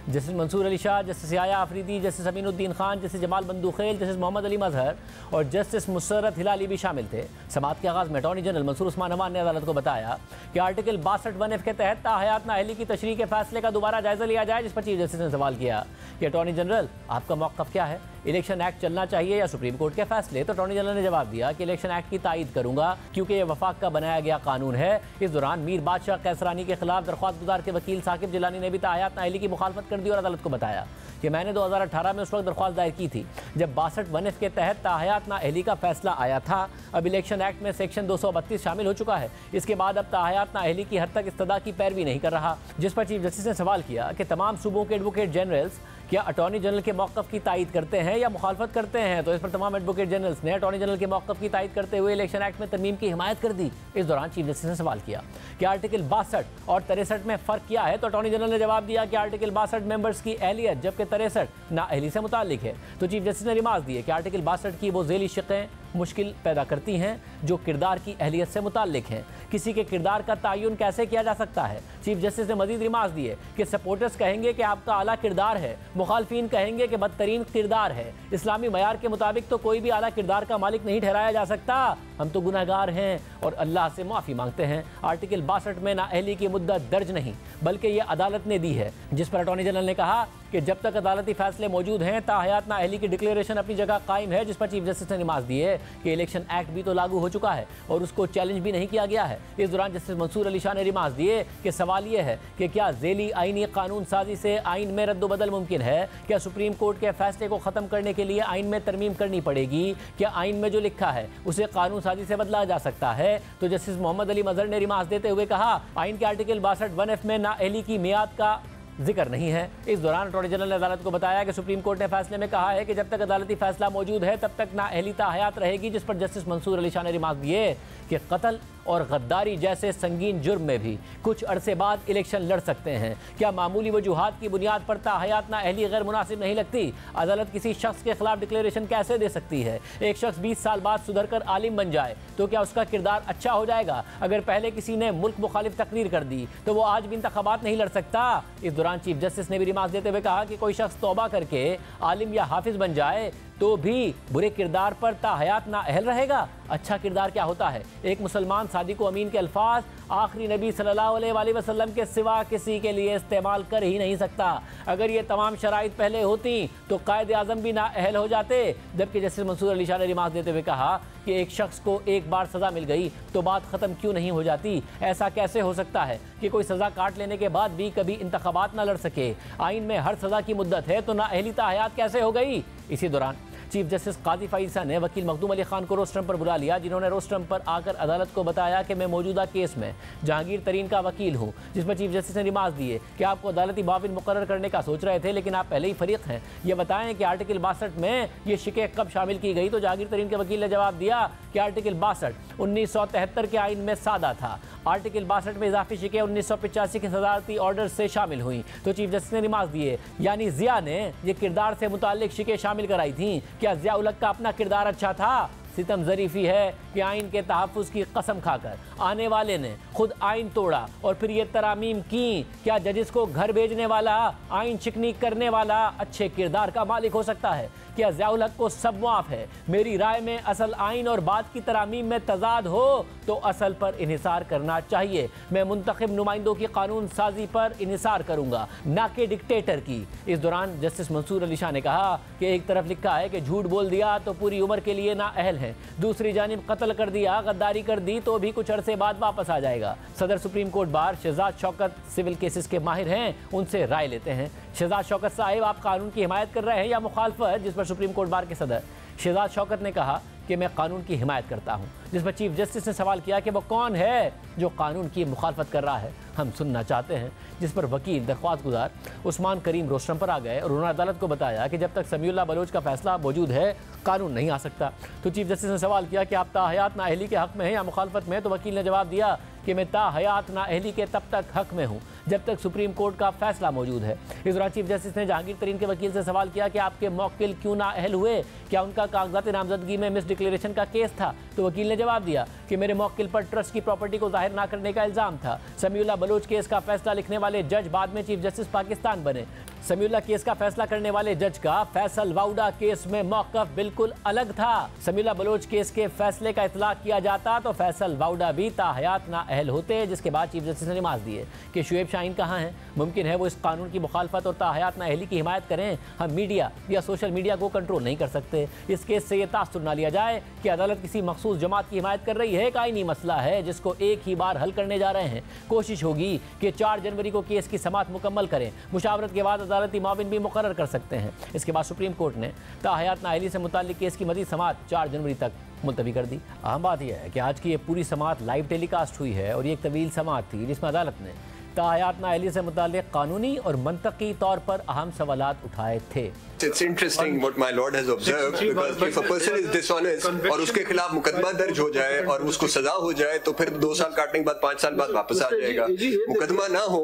justice Mansoor Ali Shah, justice Yahya Afridi, justice Aminuddin Khan, justice Jamal Mandokhail, justice Mohammad Ali Mazhar और जस्टिस मुसर्रत हिलाली भी शामिल थे। समाअत के आगाज़ में अटॉर्नी जनरल मंसूर उस्मान अमान ने अदालत को बताया कि आर्टिकल 62(1)(f) के तहत ताहयात नाअहली की तशरीह के फैसले का दोबारा जायजा लिया जाए, जिस पर चीफ जस्टिस ने सवाल किया कि अटॉर्नी जनरल आपका मौक़िफ़ क्या है, इलेक्शन एक्ट चलना चाहिए या सुप्रीम कोर्ट के फैसले। तो अटॉर्नी जनरल ने जवाब दिया कि इलेक्शन एक्ट की तायीद करूंगा क्योंकि यह वफाक का बनाया गया कानून है। इस दौरान मीर बादशाह कैसरानी के खिलाफ दरख्वास्त गुजार के वकील साकिब जिलानी ने भी ताहयात नाअहली की मुखालफत कर दी और अदालत को बताया कि मैंने 2018 में उस वक्त दरख्वास्त दायर की थी जब 62(1)(f) के तहत ताहयात नाअहली का फैसला आया था। अब इलेक्शन एक्ट में सेक्शन 232 शामिल हो चुका है। इसके बाद अब ताहयात नाअहली की हद तक इस्तदा की पैरवी नहीं कर रहा। जिस पर चीफ जस्टिस ने सवाल किया कि तमाम सूबों के एडवोकेट जनरल्स क्या अटॉर्नी जनरल के मौक़िफ़ की तायीद करते हैं या मुखालफत करते हैं। तो इस पर तमाम एडवोकेट जनरल्स ने अटॉर्नी जनरल के मौक़िफ़ की तायीद करते हुए इलेक्शन एक्ट में तरमीम की हिमायत कर दी। इस दौरान चीफ जस्टिस ने सवाल किया कि आर्टिकल 62 और 63 में फ़र्क क्या है। तो अटॉर्नी जनरल ने जवाब दिया कि आर्टिकल 62 मेंबर्स की अहलियत जबकि 63 नाअहली से मुताल्लिक है। तो चीफ जस्टिस ने रिमार्क दिए कि आर्टिकल 62 की वो ज़ेली शिक़ें मुश्किल पैदा करती हैं जो किरदार की अहलियत से मुताल्लिक हैं। किसी के किरदार का तयन कैसे किया जा सकता है। चीफ जस्टिस ने मजीद रिमार्क दिए कि सपोर्टर्स कहेंगे कि आपका आला किरदार है, मुखालफीन कहेंगे कि बदतरीन किरदार है। इस्लामी मयार के मुताबिक तो कोई भी आला किरदार का मालिक नहीं ठहराया जा सकता। हम तो गुनहगार हैं और अल्लाह से माफ़ी मांगते हैं। आर्टिकल 62 में नाअहली की मुद्दत दर्ज नहीं बल्कि ये अदालत ने दी है, जिस पर अटॉर्नी जनरल ने कहा कि जब तक अदालती फैसले मौजूद हैं ताहयात नाअहली की डिक्लेरेशन अपनी जगह कायम है। जिस पर चीफ जस्टिस ने रिमार्क दिए कि इलेक्शन एक्ट भी तो लागू हो चुका है और उसको चैलेंज भी नहीं किया गया है। इस दौरान जस्टिस मंसूर अली शाह ने रिमार्क दिए कि सवाल यह है कि क्या ज़ेली आईनी कानून साजी से आइन में रद्द-ओ-बदल मुमकिन है। क्या सुप्रीम कोर्ट के फैसले को ख़त्म करने के लिए आइन में तरमीम करनी पड़ेगी। क्या आइन में जो लिखा है उसे कानून साजी से बदला जा सकता है। तो जस्टिस मोहम्मद अली मजहर ने रिमार्क देते हुए कहा आइन के आर्टिकल 62(1)(f) में नाअहली की मियाद का जिक्र नहीं है। इस दौरान अटॉर्नी जनरल ने अदालत को बताया कि सुप्रीम कोर्ट ने फैसले में कहा है कि जब तक अदालती फैसला मौजूद है तब तक नाअहली ताहयात रहेगी। जिस पर जस्टिस मंसूर अली शाह ने रिमार्क दिए कि कत्ल और गद्दारी जैसे संगीन जुर्म में भी कुछ अरसे बाद इलेक्शन लड़ सकते हैं। क्या मामूली वजूहात की बुनियाद पर ताहयात नाअहली गैर मुनासिब नहीं लगती। अदालत किसी शख्स के खिलाफ डिक्लेरेशन कैसे दे सकती है। एक शख्स 20 साल बाद सुधर कर आलिम बन जाए तो क्या उसका किरदार अच्छा हो जाएगा। अगर पहले किसी ने मुल्क मुखालिफ तकरीर कर दी तो वो आज भी इंतखाबात नहीं लड़ सकता। इस दौरान चीफ जस्टिस ने भी रिमार्क देते हुए कहा कि कोई शख्स तौबा करके आलिम या हाफिज बन जाए तो भी बुरे किरदार पर ताहयात नाअहल रहेगा। अच्छा किरदार क्या होता है। एक मुसलमान सादिक अमीन के अल्फाज आखिरी नबी सल्लल्लाहु अलैहि वसल्लम के सिवा किसी के लिए इस्तेमाल कर ही नहीं सकता। अगर ये तमाम शराइत पहले होती तो कायद आज़म भी नाअहल हो जाते। जबकि जस्टिस मंसूर अली शाह ने रिमार्क देते हुए कहा कि एक शख्स को एक बार सज़ा मिल गई तो बात ख़त्म क्यों नहीं हो जाती। ऐसा कैसे हो सकता है कि कोई सज़ा काट लेने के बाद भी कभी इंतखाबात ना लड़ सके। आइन में हर सज़ा की मुद्दत है तो नाअहली ताहयात कैसे हो गई। इसी दौरान चीफ जस्टिस काजी फाइसा ने वकील मखदूम अली खान को रोस्ट्रम पर बुला लिया, जिन्होंने रोस्ट्रम पर आकर अदालत को बताया कि मैं मौजूदा केस में जहांगीर तरीन का वकील हूं। जिस पर चीफ जस्टिस ने रिमार्क दिए कि आपको अदालती मुआविन मुकर्रर करने का सोच रहे थे लेकिन आप पहले ही फरीक हैं। ये बताएं कि आर्टिकल 62 में ये शिके कब शामिल की गई। तो जहांगीर तरीन के वकील ने जवाब दिया कि आर्टिकल 62 1973 के आइन में सादा था। आर्टिकल 62 में इजाफी शिके 1985 के सदारती ऑर्डर से शामिल हुई। तो चीफ जस्टिस ने रिमार्क दिए यानी जिया ने ये किरदार से मुताल्लिक शिके शामिल कराई थी। क्या जिया उल हक का अपना किरदार अच्छा था। सितम ज़रीफ़ी है कि आइन के तहफ़्फ़ुज़ की कसम खाकर आने वाले ने खुद आइन तोड़ा और फिर ये तरामीम की। क्या जजिस को घर भेजने वाला, आइन चिकनी करने वाला अच्छे किरदार का मालिक हो सकता है। क्या ज़िया उल हक को सब माफ़ है। मेरी राय में असल आइन और बात की तरामीम में तजाद हो तो असल पर इन्हिसार करना चाहिए। मैं मुंतखब नुमाइंदों की कानून साजी पर इन्हिसार करूँगा ना कि डिक्टेटर की। इस दौरान जस्टिस मंसूर अली शाह ने कहा कि एक तरफ लिखा है कि झूठ बोल दिया तो पूरी उम्र के लिए नाअहल है, दूसरी जानिब कत्ल कर दिया, गद्दारी कर दी तो भी कुछ अरसे बाद वापस आ जाएगा। सदर supreme court bar Shahzad Shaukat civil cases के माहिर हैं, उनसे राय लेते हैं। शहजाद शौकत साहिब, आप कानून की हिमायत कर रहे हैं या मुखालफत। जिस पर सुप्रीम कोर्ट बार के सदर शहजाद शौकत ने कहा कि मैं कानून की हिमायत करता हूं। जिस पर चीफ जस्टिस ने सवाल किया कि वो कौन है जो कानून की मुखालफत कर रहा है, हम सुनना चाहते हैं। जिस पर वकील दरख्वास्त गुजार उस्मान करीम रोस्ट्रम पर आ गए और उन्होंने अदालत को बताया कि जब तक समीउल्लाह बलोच का फैसला मौजूद है कानून नहीं आ सकता। तो चीफ जस्टिस ने सवाल किया कि आप ताहयात नाअहली के हक में हैं या मुखालफत में। तो वकील ने जवाब दिया कि मैं ताहयात नाअहली के तब तक हक में हूँ जब तक सुप्रीम कोर्ट का फैसला मौजूद है। इस दौरान चीफ जस्टिस ने जहांगीर तरीन के वकील से सवाल किया कि आपके मौक्किल क्यों नाअहल हुए, क्या उनका कागजात नामजदगी में मिस डिक्लेरेशन का केस था। तो वकील ने जवाब दिया कि मेरे मौक्किल पर ट्रस्ट की प्रॉपर्टी को जाहिर ना करने का इल्जाम था। समीउल्लाह बलोच केस का फैसला लिखने वाले जज बाद में चीफ जस्टिस पाकिस्तान बने। समीउल्लाह केस का फैसला करने वाले जज का फैसल वाउडा केस में मौक़िफ़ बिल्कुल अलग था। समीउल्लाह बलोच केस के फैसले का इतलाक किया जाता तो फैसल वाउडा भी ताहयात नाअहल होते, जिसके बाद चीफ जस्टिस ने नमाज दिए कि शुएब शाहीन कहाँ हैं। मुमकिन है वो इस कानून की मुखालफत और ताहयात नाअहली की हिमायत करें। हम मीडिया या सोशल मीडिया को कंट्रोल नहीं कर सकते। इस केस से ये तासुर ना लिया जाए कि अदालत किसी मखसूस जमात की हिमायत कर रही है। एक आईनी मसला है जिसको एक ही बार हल करने जा रहे हैं। कोशिश होगी कि 4 जनवरी को केस की समाअत मुकम्मल करें। मुशावरत के बाद अदालती माविन भी मुकर्रर कर सकते हैं। इसके बाद सुप्रीम कोर्ट ने ताहयात नाअहली से मुताल्लिक केस की मज़ीद समाअत 4 जनवरी तक मुलतवी कर दी। अहम बात यह है कि आज की ये पूरी समाअत लाइव टेलीकास्ट हुई है और ये एक तवील समाअत थी जिसमें अदालत ने ताहयात नाअहली से मुताल्लिक कानूनी और मंतकी तौर पर अहम सवालात उठाए थे। It's interesting what my lord has observed, because if a person is dishonest और उसके खिलाफ मुकदमा दर्ज हो जाए और उसको सजा हो जाए तो फिर 2 साल काटने के बाद 5 साल बाद वापस आ जाएगा। मुकदमा ना हो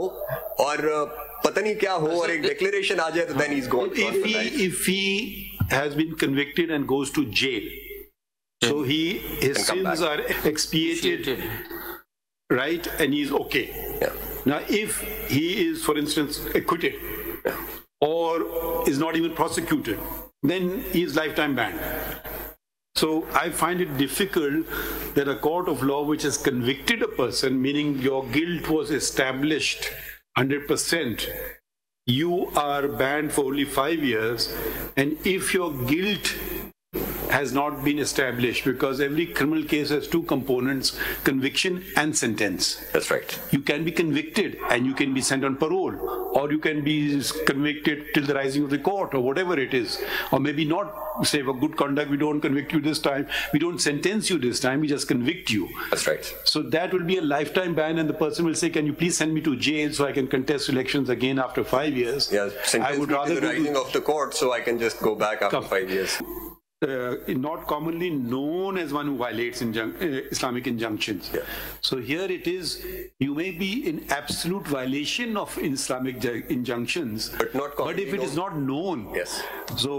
और पता नहीं क्या हो और एक डिक्लेरेशन आ जाए तो then he's gone. If he has been convicted and goes to jail, so his sins are expiated, right, and he's okay. Yeah. Now, if he is, for instance, acquitted or is not even prosecuted, then he is lifetime banned. So I find it difficult that a court of law which has convicted a person, meaning your guilt was established 100%, you are banned for only 5 years, and if your guilt has not been established, because every criminal case has 2 components, conviction and sentence. That's right. You can be convicted and you can be sent on parole, or you can be convicted till the rising of the court, or whatever it is, or maybe not. Say for good conduct, we don't convict you this time, we don't sentence you this time, we just convict you. That's right. So that will be a lifetime ban, and the person will say, can you please send me to jail so I can contest elections again after 5 years? Yeah, I would rather the rising of the court so I can just go back after 5 years. Not commonly known as one who violates Islamic injunctions. Yeah. So here it is, you may be in absolute violation of Islamic injunctions, but if it is not known, yes. So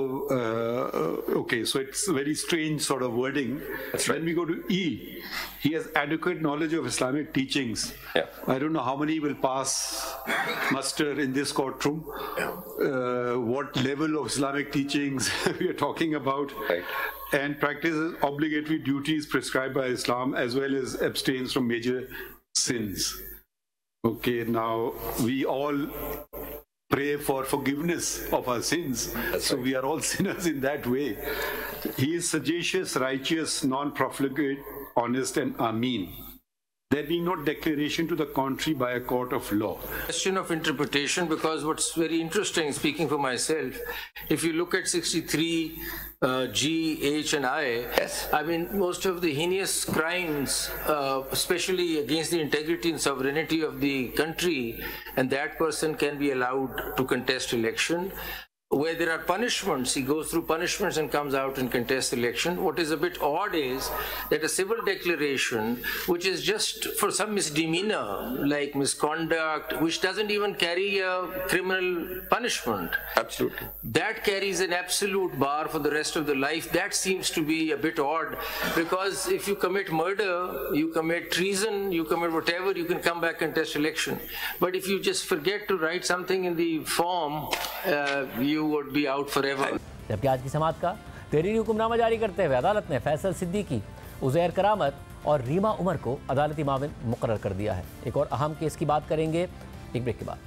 okay, so it's very strange sort of wording. That's right. When we go to E, he has adequate knowledge of Islamic teachings. Yeah. I don't know how many will pass muster in this courtroom. Yeah. What level of Islamic teachings we are talking about. Right. And practices obligatory duties prescribed by Islam, as well as abstains from major sins. Okay, now we all pray for forgiveness of our sins. That's so right. We are all sinners in that way. He is sagacious, righteous, non-profligate, honest, and ameen. There being no declaration to the contrary by a court of law. Question of interpretation, because what's very interesting, speaking for myself, if you look at 63 G, H and I, yes. I mean, most of the heinous crimes, especially against the integrity and sovereignty of the country, and that person can be allowed to contest election. Where there are punishments, he goes through punishments and comes out and contests the election. What is a bit odd is that a civil declaration, which is just for some misdemeanor, like misconduct, which doesn't even carry a criminal punishment. Absolutely. That carries an absolute bar for the rest of the life. That seems to be a bit odd, because if you commit murder, you commit treason, you commit whatever, you can come back and test election. But if you just forget to write something in the form, you would be out forever. जबकि आज की समाअत का तहरीरी हुक्मनामा जारी करते हुए अदालत ने फैसल सिद्दीकी, उज़ैर करामत और रीमा उमर को अदालती माविन मुकर्रर कर दिया है। एक और अहम केस की बात करेंगे एक ब्रेक के बाद।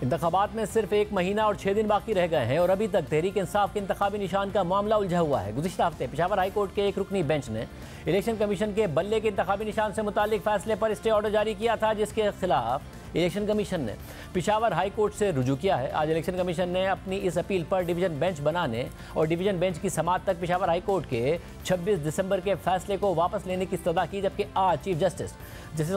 इंतखाबात में सिर्फ 1 महीना और 6 दिन बाकी रह गए हैं और अभी तक तहरीक इंसाफ के इंतखाबी निशान का मामला उलझा हुआ है। गुज़िश्ता हफ्ते पेशावर हाई कोर्ट के एक रुकनी बेंच ने इलेक्शन कमीशन के बल्ले के इंतखाबी निशान से मुतालिक फैसले पर स्टे ऑर्डर जारी किया था, जिसके खिलाफ इलेक्शन कमीशन ने पेशावर हाई कोर्ट से रुजू किया है। आज इलेक्शन कमीशन ने अपनी इस अपील पर डिवीजन बेंच बनाने और डिवीजन बेंच की समाअत तक पेशावर हाई कोर्ट के 26 दिसंबर के फैसले को वापस लेने की इस्तदा की, जबकि आज चीफ जस्टिस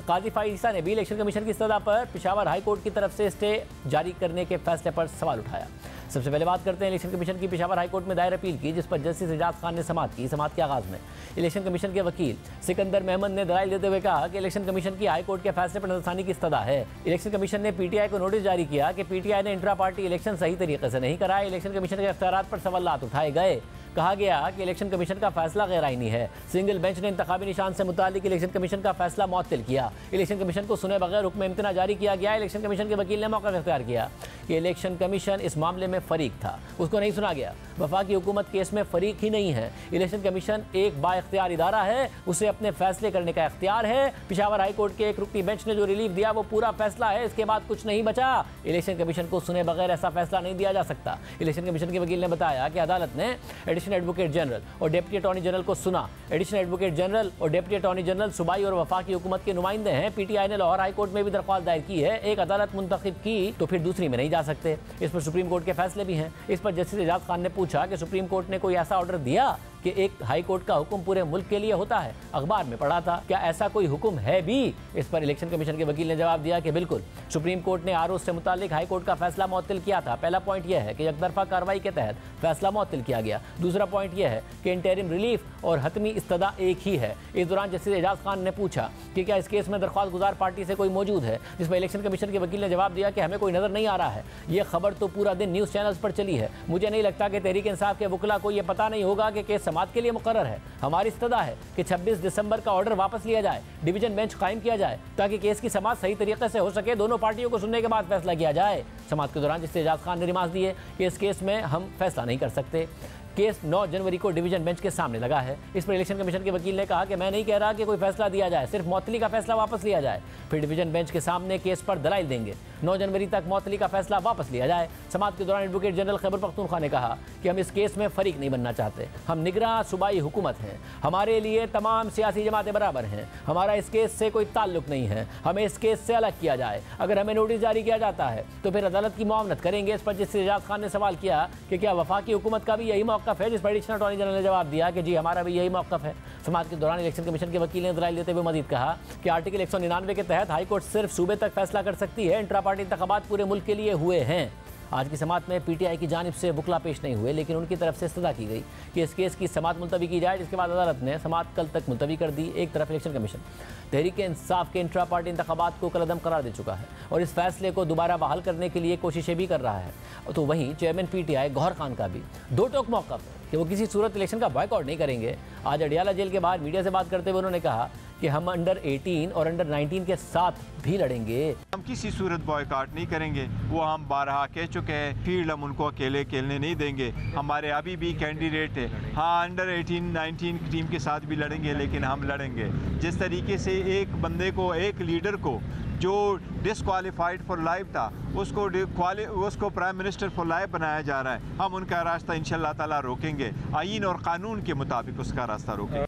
काजी फाइसा ने भी इलेक्शन कमीशन की इस्तदा पर पेशावर हाई कोर्ट की तरफ से स्टे जारी करने के फैसले पर सवाल उठाया। सबसे पहले बात करते हैं इलेक्शन कमीशन की पेशावर हाईकोर्ट में दायर अपील की, जिस पर जस्टिस एजाज खान ने समाअत की। समाअत के आगाज में इलेक्शन कमीशन के वकील सिकंदर महमद ने दलाइल देते हुए कहा कि इलेक्शन कमीशन की हाईकोर्ट के फैसले पर नजरसानी की इस्तदा है। इलेक्शन कमीशन ने पीटीआई को नोटिस जारी किया कि पीटीआई ने इंट्रा पार्टी इलेक्शन सही तरीके से नहीं कराए। इलेक्शन कमीशन के इख्तियारात पर सवालात उठाए गए। कहा गया कि इलेक्शन कमीशन का फैसला गैर आईनी है। सिंगल बेंच ने इंतखाबी निशान से मुतालिक इलेक्शन कमीशन का फैसला मुअत्तल किया। इलेक्शन कमीशन को सुने बगैर हुक्म इम्तना जारी किया गया। इलेक्शन कमीशन के वकील ने मौका इख्तियार किया कि इलेक्शन कमीशन इस मामले में फरीक था, उसको नहीं सुना गया। वफाकी हुकूमत केस में फरीक ही नहीं है। इलेक्शन कमीशन एक बाइख्तियार इदारा है, उसे अपने फैसले करने का इख्तियार है। पेशावर हाईकोर्ट के एक रुकनी बेंच ने जो रिलीफ दिया वो पूरा फैसला है, इसके बाद कुछ नहीं बचा। इलेक्शन कमीशन को सुने बगैर ऐसा फैसला नहीं दिया जा सकता। इलेक्शन कमीशन के वकील ने बताया कि अदालत ने एडिशनल एडवोकेट जनरल और डिप्टी अटॉर्नी जनरल को सुना। एडिशनल एडवोकेट जनरल और डिप्टी अटॉर्नी जनरल सूबाई और वफाकी हुकूमत के नुमाइंदे हैं। पीटीआई ने लाहौर हाई कोर्ट में भी दरख्वास्त दायर की है। एक अदालत मुंतखब की तो फिर दूसरी में नहीं जा सकते। इस पर सुप्रीम कोर्ट के फैसले भी हैं। इस पर जस्टिस एजाज खान ने पूछा कि सुप्रीम कोर्ट ने कोई ऐसा ऑर्डर दिया कि एक हाई कोर्ट का हुक्म पूरे मुल्क के लिए होता है? अखबार में पढ़ा था, क्या ऐसा कोई हुक्म है भी? इस पर इलेक्शन कमीशन के वकील ने जवाब दिया कि बिल्कुल, सुप्रीम कोर्ट ने आरओ से मुतालिक हाई कोर्ट का फैसला मुअत्तल किया था। पहला पॉइंट यह है कि एकतरफा कार्रवाई के तहत फैसला मुअत्तल किया गया। दूसरा पॉइंट यह है कि इंटरिम रिलीफ और हतमी इस्तदा एक ही है। इस दौरान जस्टिस एजाज खान ने पूछा कि क्या इस केस में दरख्वास्त गुजार पार्टी से कोई मौजूद है, जिस पर इलेक्शन कमीशन के वकील ने जवाब दिया कि हमें कोई नजर नहीं आ रहा है। यह खबर तो पूरा दिन न्यूज़ चैनल्स पर चली है। मुझे नहीं लगता कि तहरीक इंसाफ के वकला को यह पता नहीं होगा कि केस समाअत के लिए मुकर्रर है। हमारी इस्तदा है कि 26 दिसंबर का ऑर्डर वापस लिया जाए, डिवीजन बेंच कायम किया जाए ताकि केस की समाअत सही तरीके से हो सके। दोनों पार्टियों को सुनने के बाद फैसला किया जाए। समाअत के दौरान जस्टिस एजाज खान ने रिमार्क दिए कि इस केस में हम फैसला नहीं कर सकते। केस 9 जनवरी को डिवीजन बेंच के सामने लगा है। इस पर इलेक्शन कमीशन के वकील ने कहा कि मैं नहीं कह रहा कि कोई फैसला दिया जाए, सिर्फ मुअत्तली का फैसला वापस लिया जाए, फिर डिवीजन बेंच के सामने केस पर दलाइल देंगे। 9 जनवरी तक मुअत्तली का फैसला वापस लिया जाए। समाअत के दौरान एडवोकेट जनरल खैबर पख्तूनख्वा ने कहा कि हम इस केस में फरीक नहीं बनना चाहते। हम निगरां सूबाई हुकूमत हैं, हमारे लिए तमाम सियासी जमातें बराबर हैं। हमारा इस केस से कोई ताल्लुक नहीं है, हमें इस केस से अलग किया जाए। अगर हमें नोटिस जारी किया जाता है तो फिर अदालत की मुआवनत करेंगे। इस पर जस्टिस एजाज खान ने सवाल किया कि क्या वफाकी हुकूमत का भी यही मौक़िफ़ है, जिस पर एडिशनल अटॉर्नी जनरल ने जवाब दिया कि जी हमारा भी यही मौक़िफ़ है। समाअत के दौरान इलेक्शन कमीशन के वकील ने दलाइल देते हुए मजीद कहा कि आर्टिकल 199 के तहत हाईकोर्ट सिर्फ सूबे तक फैसला कर सकती है। इंट्रा पार्टी इंतखाबात पूरे मुल्क के लिए हुए हैं। आज की समाअत में पीटीआई की जानिब से वकला पेश नहीं हुए, लेकिन उनकी तरफ से इस्तदा की गई कि इस केस की समाअत मुलतवी की जाए, जिसके बाद अदालत ने समाअत कल तक मुलतवी कर दी। एक तरफ इलेक्शन कमीशन तहरीक इंसाफ के इंट्रा पार्टी इंतखाबात को कलअदम करार दे चुका है और इस फैसले को दोबारा बहाल करने के लिए कोशिशें भी कर रहा है, तो वहीं चेयरमैन पीटीआई गौहर खान का भी दो टोक मौक़िफ़ है कि वो किसी सूरत इलेक्शन का बॉयकॉट नहीं करेंगे। आज अडियाला जेल के बाहर मीडिया से बात करते हुए उन्होंने कहा कि हम अंडर 18 और अंडर 19 के साथ भी लड़ेंगे। हम किसी सूरत बॉयकॉट नहीं करेंगे, वो हम बारहा कह चुके हैं। फील्ड हम उनको अकेले खेलने नहीं देंगे। हमारे अभी भी कैंडिडेट है, हाँ अंडर 18 19 की टीम के साथ भी लड़ेंगे, लेकिन हम लड़ेंगे जिस तरीके से एक बंदे को, एक लीडर को जो डिसक्वालीफाइड फॉर लाइफ था, उसको प्राइम मिनिस्टर फॉर लाइफ बनाया जा रहा है। हम उनका रास्ता इंशाअल्लाह ताला रोकेंगे, आईन और कानून के मुताबिक उसका रास्ता रोकेंगे।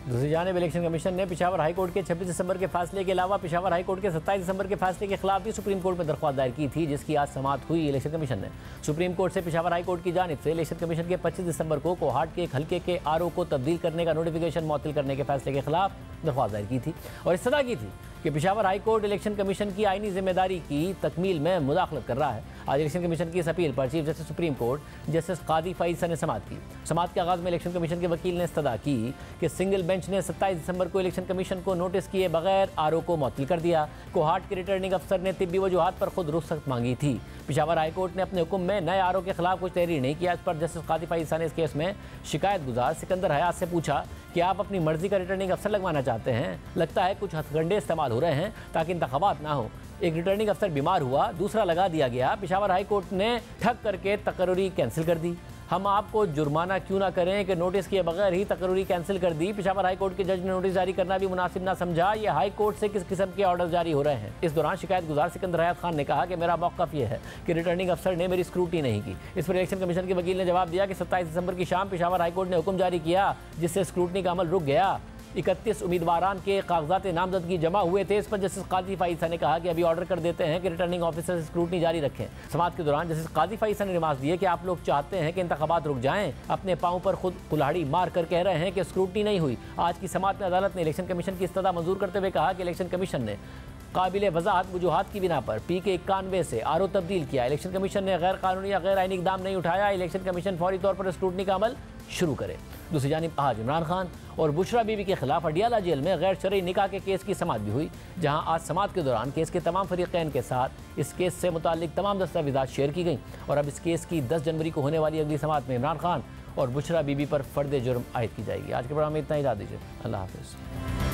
दूसरी जानिब इलेक्शन कमीशन ने पेशावर हाई कोर्ट के 26 दिसंबर के फैसले के अलावा पेशावर हाई कोर्ट के 27 दिसंबर के फैसले के खिलाफ भी सुप्रीम कोर्ट में दरख्वास्त दायर की थी, जिसकी आज समाअत हुई। इलेक्शन कमीशन ने सुप्रीम कोर्ट से पेशावर हाई कोर्ट की जानिब से इलेक्शन कमीशन के 25 दिसंबर को कोहाट के एक हल्के के आरओ को तब्दील करने का नोटिफिकेशन मुअत्तल करने के फैसले के खिलाफ दरख्वास्त दायर की थी और इस्तदा की थी कि Peshawar high court election commission की आईनी जिम्मेदारी की तकमील में मुदाखलत कर रहा है। आज इलेक्शन कमीशन की इस अपील पर chief justice supreme court justice Qazi Faez Isa ने समाअत की। समाअत के आगाज़ में इलेक्शन कमीशन के वकील ने इस्तदा की कि सिंगल बेंच ने 27 दिसंबर को इलेक्शन कमीशन को नोटिस किए बगैर आरओ को मुअत्तल कर दिया। कोहाट के रिटर्निंग अफसर ने तिब्बी वजूहात पर खुद रुख्सत मांगी थी। पेशावर हाई कोर्ट ने अपने हुक्म में नए आरओ के खिलाफ कुछ तहरीर नहीं किया। इस पर जस्टिस कादी फाइसा ने इस केस में शिकायत गुजार सिकंदर हयात से पूछा कि आप अपनी मर्जी का रिटर्निंग अफसर लगवाना चाहते हैं? लगता है कुछ हथकंडे इस्तेमाल हो रहे हैं ताकि इंतखाबात ना हो। एक रिटर्निंग अफसर बीमार हुआ, दूसरा लगा दिया गया। पेशावर हाई कोर्ट ने ठग करके तकर्री कैंसिल कर दी। हम आपको जुर्माना क्यों ना करें कि नोटिस किए बगैर ही तकर्री कैंसिल कर दी। पेशावर हाई कोर्ट के जज ने नोटिस जारी करना भी मुनासिब ना समझा। ये हाई कोर्ट से किस किस्म के ऑर्डर जारी हो रहे हैं। इस दौरान शिकायत गुजार सिकंदर हयात खान ने कहा कि मेरा मौक़िफ़ ये है कि रिटर्निंग अफसर ने मेरी स्क्रूटी नहीं की। इस पर इलेक्शन कमीशन के वकील ने जवाब दिया कि 27 दिसंबर की शाम पेशावर हाई कोर्ट ने हुक्म जारी किया, जिससे स्क्रूटनी का अमल रुक गया। 31 उम्मीदवारान के कागजात नामजदगी जमा हुए थे। इस पर जस्टिस कादी फाइसा ने कहा कि अभी ऑर्डर कर देते हैं कि रिटर्निंग ऑफिसर से स्क्रूटनी जारी रखें। समाअत के दौरान जस्टिस कादी फाइसा ने रिमार्क दिए कि आप लोग चाहते हैं कि इंतखाबात रुक जाएं, अपने पाँव पर खुद कुल्हाड़ी मार कर कह रहे हैं कि स्क्रूटनी नहीं हुई। आज की समाअत में अदालत ने इलेक्शन कमीशन की इस्तदा मंजूर करते हुए कहा कि इलेक्शन कमीशन ने काबिल वजाहत वजूहात की बिना पर PK91 से RO तब्दील किया। इलेक्शन कमीशन ने गैर कानूनी या गैर आईनी इकदाम नहीं उठाया। इलेक्शन कमीशन फौरी तौर पर स्क्रूटनी का अमल शुरू करे। दूसरी जानिब आज इमरान खान और बुशरा बीबी के खिलाफ अडियाला जेल में गैर शरई निकाह के केस की समाअत भी हुई, जहां आज समाअत के दौरान केस के तमाम फरीकैन के साथ इस केस से मुताल्लिक तमाम दस्तावेजात शेयर की गई। और अब इस केस की 10 जनवरी को होने वाली अगली समाअत में इमरान खान और बुशरा बीबी पर फर्द जुर्म आयद की जाएगी। आज के प्रोग्राम में इतना ही, इजाज़त दीजिए। अल्लाह हाफिज़।